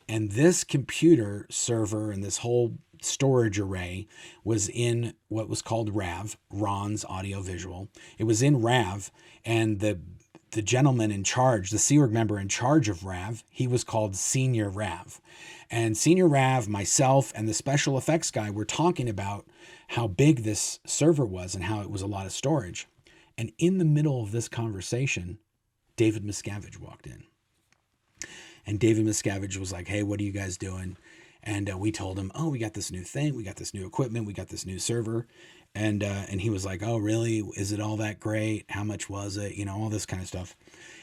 And this computer server and this whole storage array was in what was called RAV, Ron's Audiovisual. It was in RAV, and the the gentleman in charge, the Sea Org member in charge of Rav, he was called Senior Rav. And Senior Rav, myself, and the special effects guy were talking about how big this server was and how it was a lot of storage. And in the middle of this conversation, David Miscavige walked in. And David Miscavige was like, hey, what are you guys doing? And we told him, oh, we got this new thing. We got this new equipment. We got this new server. And he was like, oh, really? Is it all that great? How much was it? You know, all this kind of stuff.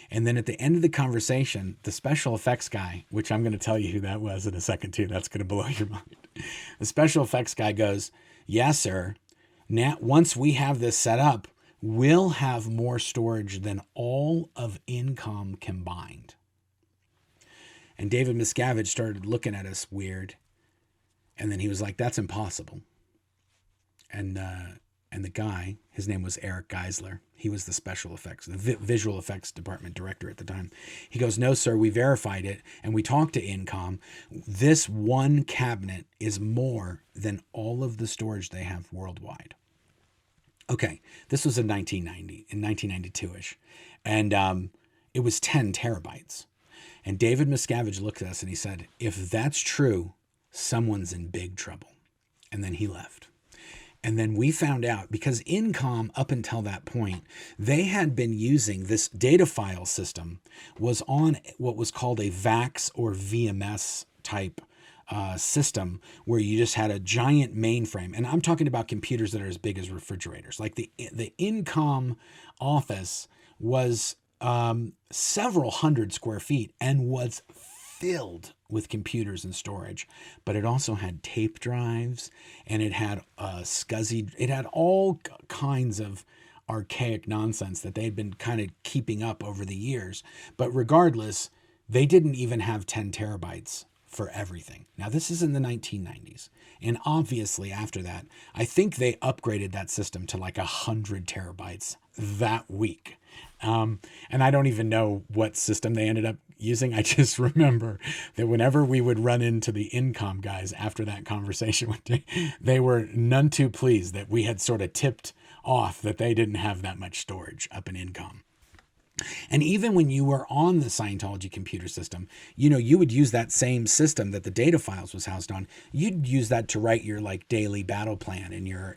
And then at the end of the conversation, the special effects guy, which I'm going to tell you who that was in a second too. That's going to blow your mind. The special effects guy goes, yes, sir. Now, once we have this set up, we'll have more storage than all of Incom combined. And David Miscavige started looking at us weird. And then he was like, that's impossible. And the guy, his name was Eric Geisler. He was the special effects, the visual effects department director at the time. He goes, no, sir, we verified it. And we talked to Incom. This one cabinet is more than all of the storage they have worldwide. Okay, this was in 1992-ish. And it was 10 terabytes. And David Miscavige looked at us and he said, if that's true, someone's in big trouble. And then he left. And then we found out, because Incom, up until that point, they had been using this data file system, was on what was called a VAX or VMS type system, where you just had a giant mainframe. And I'm talking about computers that are as big as refrigerators. Like the Incom office was several hundred square feet and was filled with computers and storage, but it also had tape drives, and it had SCSI. It had all kinds of archaic nonsense that they'd been kind of keeping up over the years. But regardless, they didn't even have 10 terabytes for everything. Now, this is in the 1990s. And obviously after that, I think they upgraded that system to like 100 terabytes that week. And I don't even know what system they ended up using. I just remember that whenever we would run into the Incom guys after that conversation one day, they were none too pleased that we had sort of tipped off that they didn't have that much storage up in Incom. And even when you were on the Scientology computer system, you know, you would use that same system that the data files was housed on. You'd use that to write your like daily battle plan and your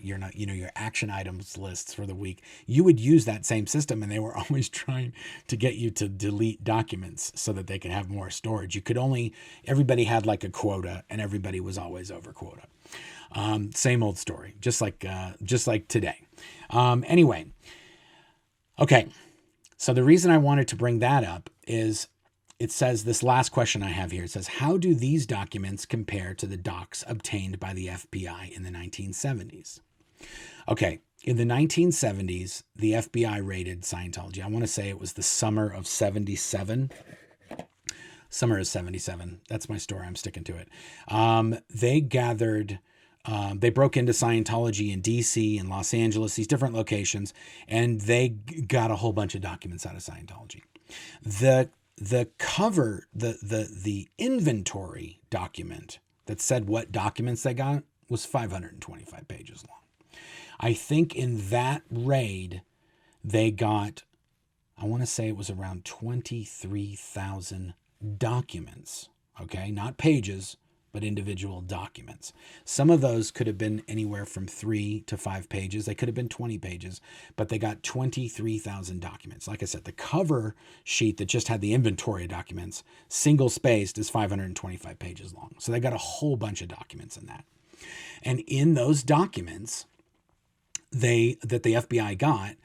action items lists for the week. You would use that same system, and they were always trying to get you to delete documents so that they could have more storage. Everybody had like a quota, and everybody was always over quota. Same old story, just like today. Anyway, okay. So the reason I wanted to bring that up is it says, this last question I have here, it says, how do these documents compare to the docs obtained by the FBI in the 1970s? Okay, in the 1970s, the FBI raided Scientology. I want to say it was the summer of 77. Summer of 77. That's my story. I'm sticking to it. They broke into Scientology in DC and Los Angeles, these different locations, and they got a whole bunch of documents out of Scientology. The cover, the inventory document that said what documents they got was 525 pages long. I think in that raid, they got, I want to say it was around 23,000 documents. Okay, not pages, but individual documents. Some of those could have been anywhere from 3 to 5 pages. They could have been 20 pages, but they got 23,000 documents. Like I said, the cover sheet that just had the inventory of documents, single spaced, is 525 pages long. So they got a whole bunch of documents in that. And in those documents that the FBI got,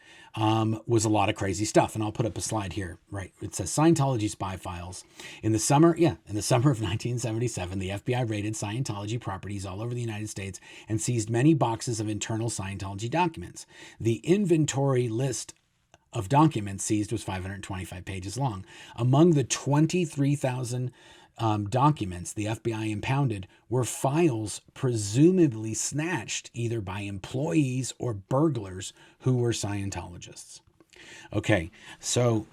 was a lot of crazy stuff. And I'll put up a slide here, right? It says Scientology spy files. In the summer of 1977, the FBI raided Scientology properties all over the United States and seized many boxes of internal Scientology documents. The inventory list of documents seized was 525 pages long. Among the 23,000 documents the FBI impounded were files presumably snatched either by employees or burglars who were Scientologists. Okay, so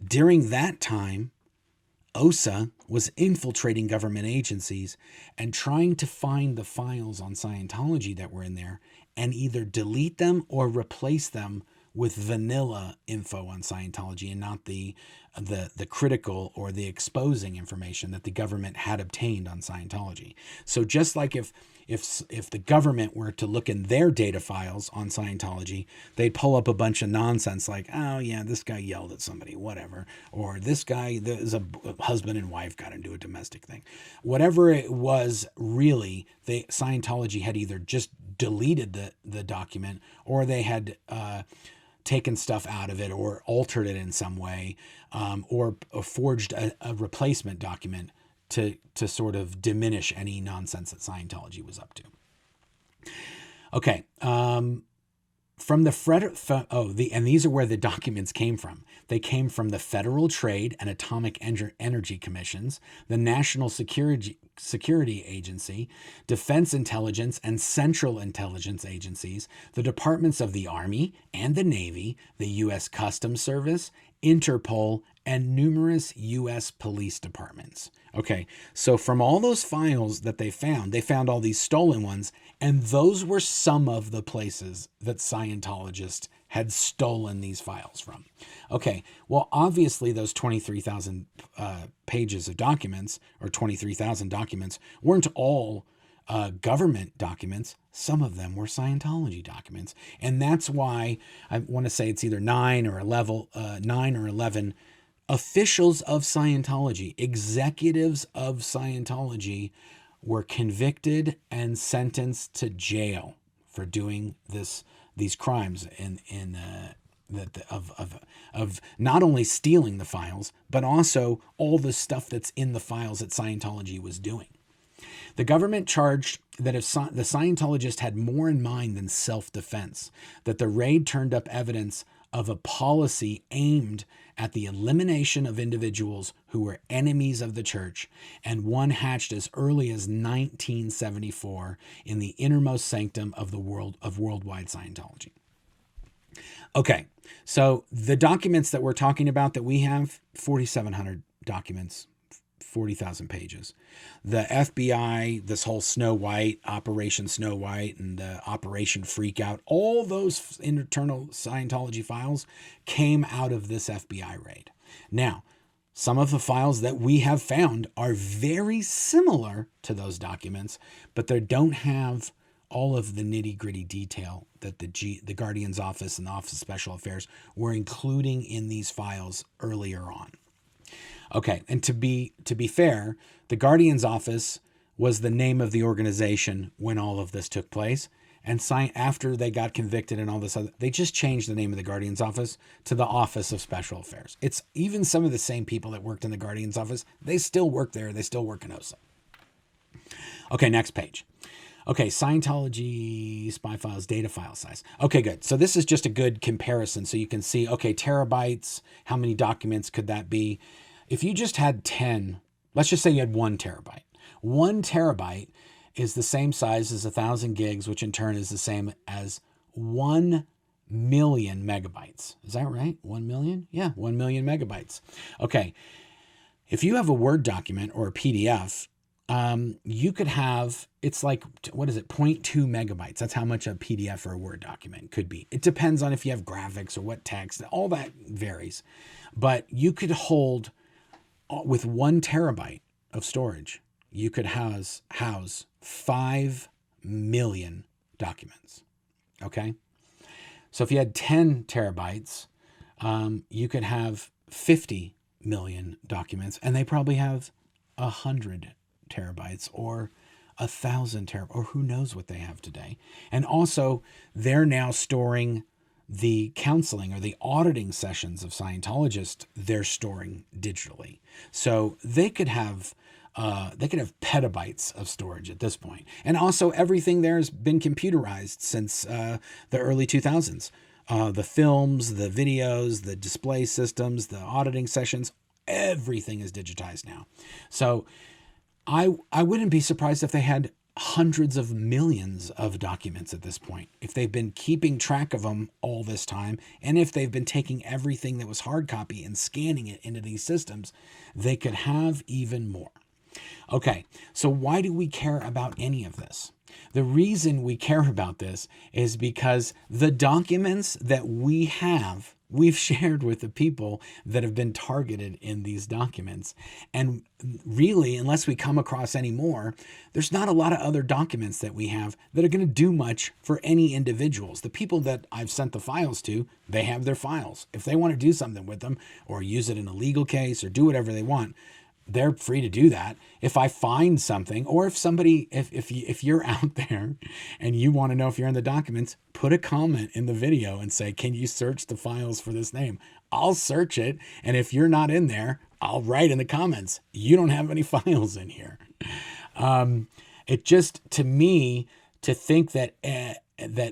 during that time, OSA was infiltrating government agencies and trying to find the files on Scientology that were in there and either delete them or replace them with vanilla info on Scientology and not the critical or the exposing information that the government had obtained on Scientology. So just like if the government were to look in their data files on Scientology, they'd pull up a bunch of nonsense like, oh yeah, this guy yelled at somebody, whatever, or this guy, there's a husband and wife got into a domestic thing. Whatever it was, really, Scientology had either just deleted the document, or they had taken stuff out of it or altered it in some way, or forged a replacement document to sort of diminish any nonsense that Scientology was up to. Okay. From the and these are where the documents came from. They came from the Federal Trade and Atomic Energy Commissions, the National Security Agency, Defense Intelligence and Central Intelligence Agencies, the Departments of the Army and the Navy, the U.S. Customs Service, Interpol, and numerous U.S. police departments. Okay, so from all those files that they found all these stolen ones, and those were some of the places that Scientologists had stolen these files from. Okay, well, obviously those 23,000 pages of documents, or 23,000 documents, weren't all government documents. Some of them were Scientology documents. And that's why I want to say it's either 9 or 11 officials of Scientology, executives of Scientology, were convicted and sentenced to jail for doing these crimes of not only stealing the files, but also all the stuff that's in the files that Scientology was doing. The government charged that if the Scientologist had more in mind than self-defense, that the raid turned up evidence of a policy aimed at the elimination of individuals who were enemies of the church, and one hatched as early as 1974 in the innermost sanctum of worldwide Scientology. Okay, so the documents that we're talking about that we have, 4,700 documents, 40,000 pages. The FBI, this whole Snow White, Operation Snow White, and the Operation Freakout, all those internal Scientology files came out of this FBI raid. Now, some of the files that we have found are very similar to those documents, but they don't have all of the nitty-gritty detail that the Guardian's Office and the Office of Special Affairs were including in these files earlier on. Okay, and to be fair, the Guardian's Office was the name of the organization when all of this took place. And after they got convicted and all this other, they just changed the name of the Guardian's Office to the Office of Special Affairs. It's even some of the same people that worked in the Guardian's Office. They still work there. They still work in OSA. Okay, next page. Okay, Scientology spy files, data file size. Okay, good. So this is just a good comparison. So you can see, okay, terabytes, how many documents could that be? If you just had 10, let's just say you had 1 terabyte. 1 terabyte is the same size as 1,000 gigs, which in turn is the same as 1 million megabytes. Is that right? 1 million? Yeah, 1 million megabytes. Okay. If you have a Word document or a PDF, you could have, it's like, what is it? 0.2 megabytes. That's how much a PDF or a Word document could be. It depends on if you have graphics or what text, all that varies. But you could hold, with 1 terabyte of storage, you could house 5 million documents. Okay. So if you had 10 terabytes, you could have 50 million documents, and they probably have 100 terabytes or 1,000 terabytes, or who knows what they have today. And also, they're now storing the counseling or the auditing sessions of Scientologists. They're storing digitally, so they could have petabytes of storage at this point. And also, everything there has been computerized since the early 2000s. The films, the videos, the display systems, the auditing sessions, everything is digitized now. So I wouldn't be surprised if they had hundreds of millions of documents at this point, if they've been keeping track of them all this time, and if they've been taking everything that was hard copy and scanning it into these systems, they could have even more. Okay, so why do we care about any of this? The reason we care about this is because the documents that we've shared with the people that have been targeted in these documents. And really, unless we come across any more, there's not a lot of other documents that we have that are going to do much for any individuals. The people that I've sent the files to, they have their files. If they want to do something with them or use it in a legal case or do whatever they want, they're free to do that. If I find something, or if you're out there and you want to know if you're in the documents, put a comment in the video and say, can you search the files for this name? I'll search it. And if you're not in there, I'll write in the comments, you don't have any files in here. It just, to me, to think that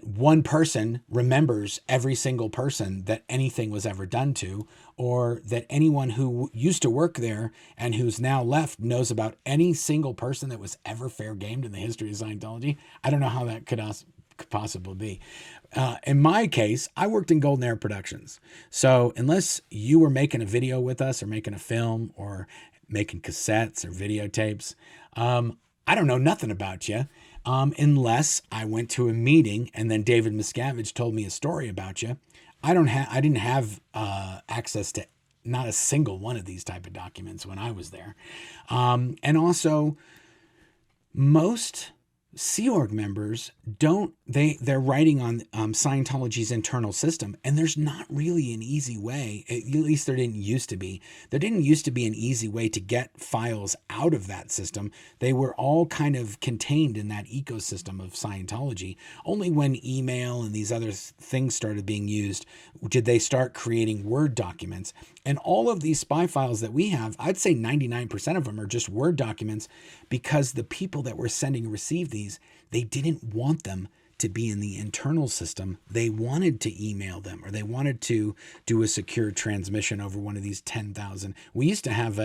one person remembers every single person that anything was ever done to, or that anyone who used to work there and who's now left knows about any single person that was ever fair gamed in the history of Scientology. I don't know how that could possibly be. In my case, I worked in Golden Era Productions. So unless you were making a video with us or making a film or making cassettes or videotapes, I don't know nothing about you. Unless I went to a meeting and then David Miscavige told me a story about you. I didn't have access to not a single one of these type of documents when I was there. And also, most Sea Org members they're writing on Scientology's internal system, and there's not really an easy way, at least there didn't used to be. There didn't used to be an easy way to get files out of that system. They were all kind of contained in that ecosystem of Scientology. Only when email and these other things started being used did they start creating Word documents. And all of these spy files that we have, I'd say 99% of them are just Word documents, because the people that were sending and received these, they didn't want them to be in the internal system. They wanted to email them, or they wanted to do a secure transmission over one of these 10,000. We used to have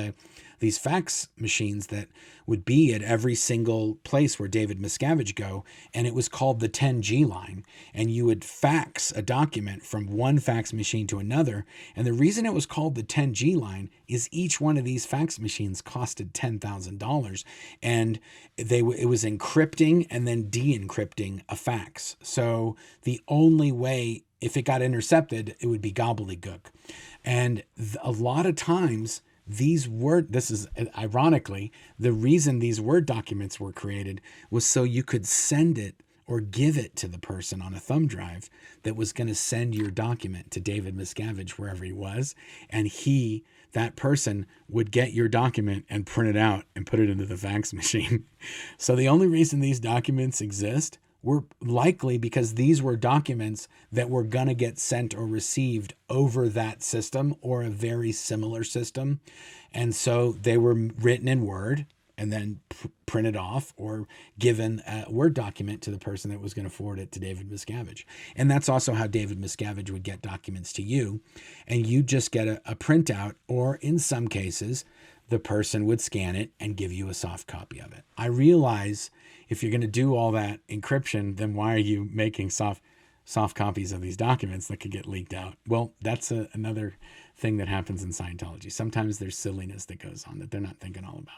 these fax machines that would be at every single place where David Miscavige go, and it was called the 10G line. And you would fax a document from one fax machine to another. And the reason it was called the 10G line is each one of these fax machines costed $10,000, and it was encrypting and then de-encrypting a fax. So the only way, if it got intercepted, it would be gobbledygook. And a lot of times, this is ironically, the reason these Word documents were created was so you could send it or give it to the person on a thumb drive that was going to send your document to David Miscavige wherever he was. And that person would get your document and print it out and put it into the fax machine. So the only reason these documents exist were likely because these were documents that were going to get sent or received over that system or a very similar system. And so they were written in Word and then printed off or given a Word document to the person that was going to forward it to David Miscavige. And that's also how David Miscavige would get documents to you. And you just get a printout, or in some cases, the person would scan it and give you a soft copy of it. I realize if you're going to do all that encryption, then why are you making soft copies of these documents that could get leaked out? Well, that's another thing that happens in Scientology. Sometimes there's silliness that goes on that they're not thinking all about.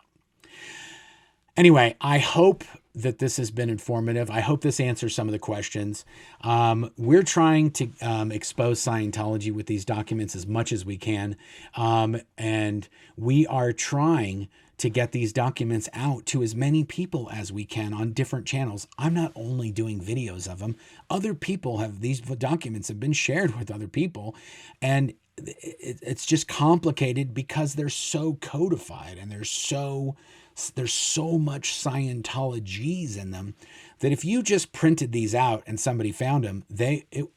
Anyway, I hope that this has been informative. I hope this answers some of the questions. We're trying to expose Scientology with these documents as much as we can. And we are trying to get these documents out to as many people as we can on different channels. I'm not only doing videos of them. Other people these documents have been shared with other people. And it's just complicated because they're so codified and there's so much Scientologies in them that if you just printed these out and somebody found them,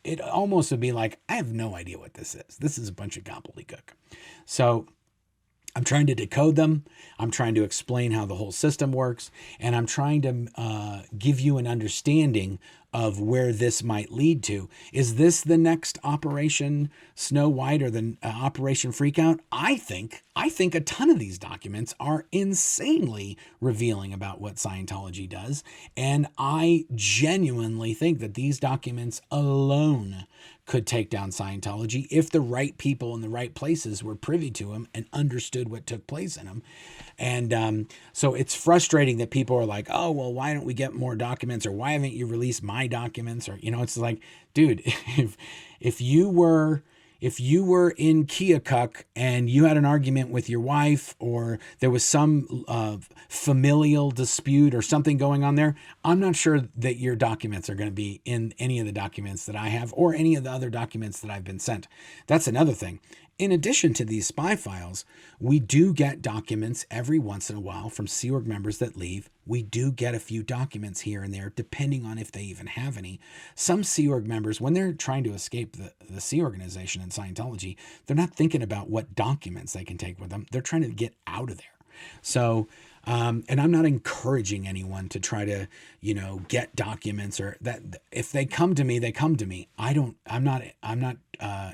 it almost would be like, I have no idea what this is. This is a bunch of gobbledygook. So I'm trying to decode them. I'm trying to explain how the whole system works. And I'm trying to give you an understanding of where this might lead to. Is this the next Operation Snow White or the Operation Freakout? I think a ton of these documents are insanely revealing about what Scientology does. And I genuinely think that these documents alone could take down Scientology if the right people in the right places were privy to them and understood what took place in them. And so it's frustrating that people are like, oh, well, why don't we get more documents, or why haven't you released my documents? Or, it's like, dude, if you were in Keokuk and you had an argument with your wife, or there was some familial dispute or something going on there, I'm not sure that your documents are going to be in any of the documents that I have or any of the other documents that I've been sent. That's another thing. In addition to these spy files, we do get documents every once in a while from Sea Org members that leave. We do get a few documents here and there, depending on if they even have any. Some Sea Org members, when they're trying to escape the Sea organization in Scientology, they're not thinking about what documents they can take with them. They're trying to get out of there. So, and I'm not encouraging anyone to try to, get documents, or that. If they come to me, they come to me. I'm not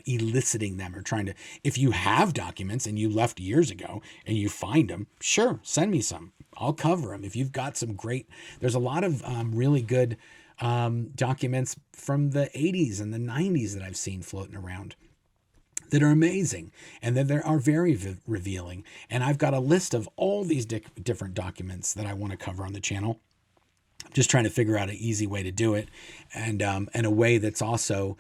eliciting them or trying to. If you have documents and you left years ago and you find them, sure, send me some. I'll cover them. If you've got some there's a lot of really good documents from the 80s and the 90s that I've seen floating around that are amazing and that are very revealing. And I've got a list of all these different documents that I want to cover on the channel. I'm just trying to figure out an easy way to do it, and a way that's also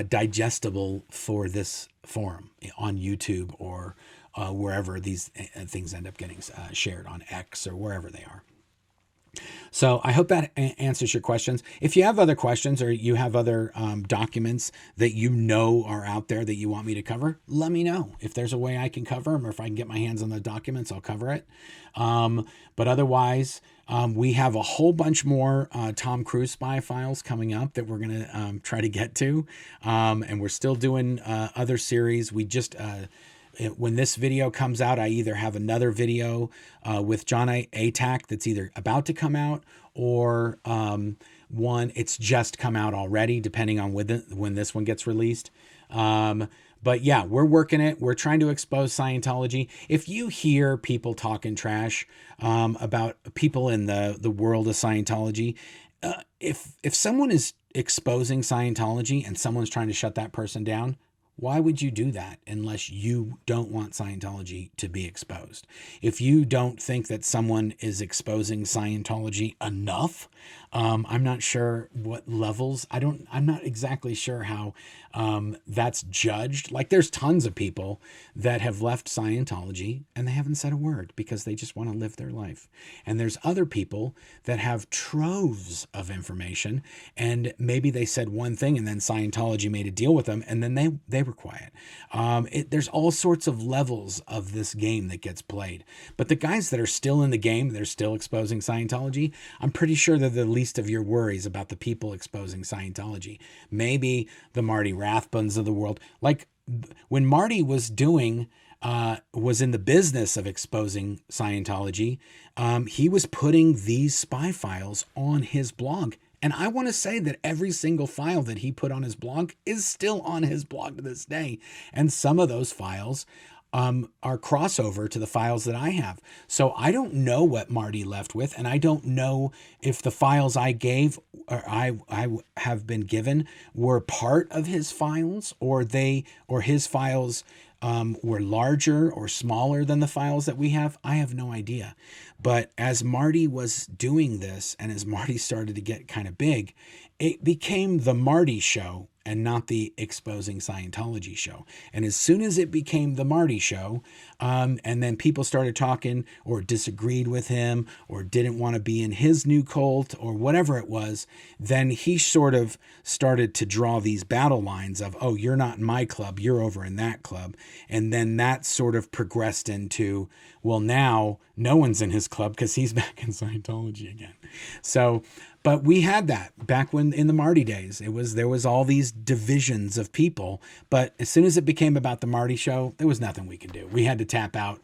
digestible for this forum on YouTube or wherever these things end up getting shared on X or wherever they are. So I hope that answers your questions. If you have other questions, or you have other documents that are out there that you want me to cover, let me know. If there's a way I can cover them, or if I can get my hands on the documents, I'll cover it. But otherwise, we have a whole bunch more Tom Cruise spy files coming up that we're going to try to get to. And we're still doing other series. We just... when this video comes out, I either have another video with John Atack that's either about to come out, or one it's just come out already, depending on when this one gets released. But yeah, we're working it. We're trying to expose Scientology. If you hear people talking trash about people in the world of Scientology, if someone is exposing Scientology and someone's trying to shut that person down, why would you do that unless you don't want Scientology to be exposed? If you don't think that someone is exposing Scientology enough, I'm not sure what levels. I'm not exactly sure how that's judged. Like, there's tons of people that have left Scientology and they haven't said a word because they just want to live their life. And there's other people that have troves of information, and maybe they said one thing and then Scientology made a deal with them and then they were quiet. There's all sorts of levels of this game that gets played. But the guys that are still in the game, they're still exposing Scientology, I'm pretty sure they're the least of your worries about the people exposing Scientology. Maybe the Marty Rathbuns of the world. Like, when Marty was in the business of exposing Scientology, he was putting these spy files on his blog. And I want to say that every single file that he put on his blog is still on his blog to this day. And some of those files are crossover to the files that I have. So I don't know what Marty left with, and I don't know if the files I gave or I have been given were part of his files, or his files were larger or smaller than the files that we have. I have no idea. But as Marty was doing this, and as Marty started to get kind of big, it became the Marty show and not the exposing Scientology show. And as soon as it became the Marty show, and then people started talking or disagreed with him or didn't want to be in his new cult or whatever it was, then he sort of started to draw these battle lines of, oh, you're not in my club, you're over in that club. And then that sort of progressed into, well, now no one's in his club because he's back in Scientology again. So, but we had that back when in the Marty days. There was all these divisions of people, but as soon as it became about the Marty show, there was nothing we could do. We had to tap out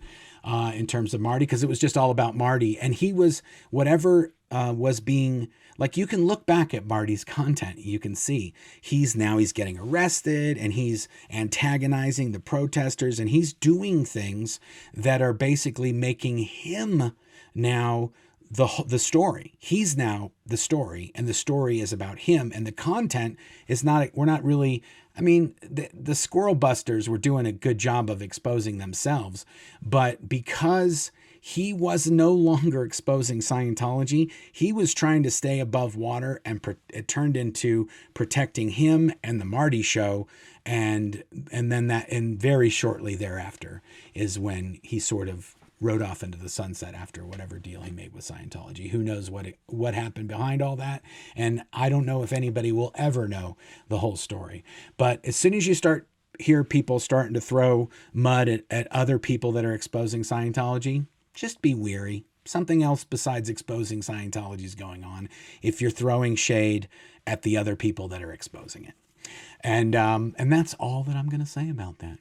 in terms of Marty, because it was just all about Marty, and he was whatever was being, like, you can look back at Marty's content, you can see he's getting arrested and he's antagonizing the protesters, and he's doing things that are basically making him now the story. He's now the story, and the story is about him, and the content is not, we're not really, I mean, the Squirrel Busters were doing a good job of exposing themselves, but because he was no longer exposing Scientology, he was trying to stay above water, and it turned into protecting him and the Marty Show, and then that, and very shortly thereafter is when he sort of rode off into the sunset after whatever deal he made with Scientology. Who knows what happened behind all that? And I don't know if anybody will ever know the whole story. But as soon as you hear people starting to throw mud at other people that are exposing Scientology, just be weary. Something else besides exposing Scientology is going on if you're throwing shade at the other people that are exposing it. And that's all that I'm going to say about that.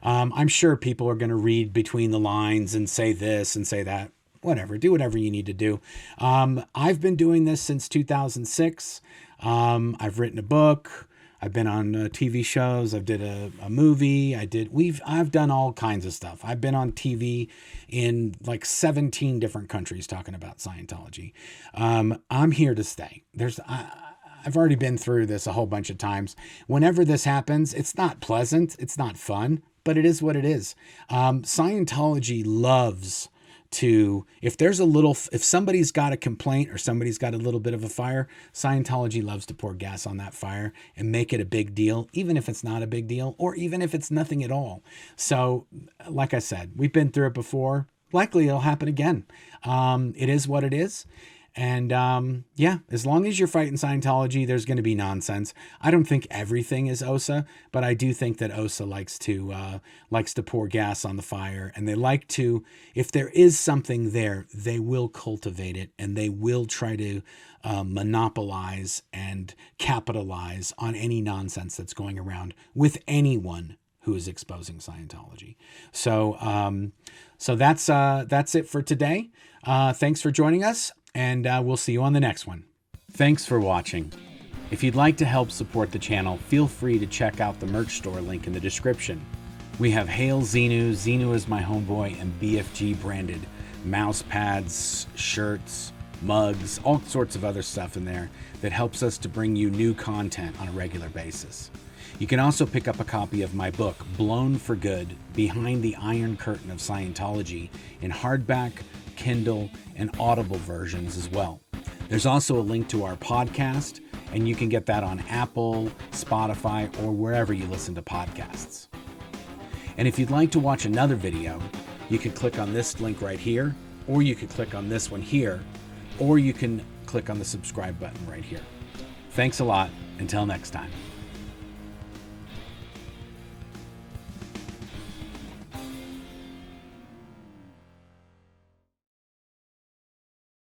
I'm sure people are going to read between the lines and say this and say that. Whatever. Do whatever you need to do. I've been doing this since 2006. I've written a book. I've been on TV shows. I've did a movie. I've done all kinds of stuff. I've been on TV in like 17 different countries talking about Scientology. I'm here to stay. I've already been through this a whole bunch of times. Whenever this happens, it's not pleasant. It's not fun, but it is what it is. Scientology loves to, if somebody's got a complaint or somebody's got a little bit of a fire, Scientology loves to pour gas on that fire and make it a big deal, even if it's not a big deal or even if it's nothing at all. So like I said, we've been through it before. Likely it'll happen again. It is what it is. And yeah, as long as you're fighting Scientology, there's going to be nonsense. I don't think everything is OSA, but I do think that OSA likes to pour gas on the fire, and they like to, if there is something there, they will cultivate it, and they will try to monopolize and capitalize on any nonsense that's going around with anyone who is exposing Scientology. So that's it for today. Thanks for joining us. And we'll see you on the next one. Thanks for watching. If you'd like to help support the channel, feel free to check out the merch store link in the description. We have Hail Xenu, Xenu is my homeboy, and BFG branded mouse pads, shirts, mugs, all sorts of other stuff in there that helps us to bring you new content on a regular basis. You can also pick up a copy of my book, Blown for Good, Behind the Iron Curtain of Scientology, in hardback, Kindle, and Audible versions as well. There's also a link to our podcast, and you can get that on Apple, Spotify, or wherever you listen to podcasts. And if you'd like to watch another video, you can click on this link right here, or you could click on this one here, or you can click on the subscribe button right here. Thanks a lot. Until next time.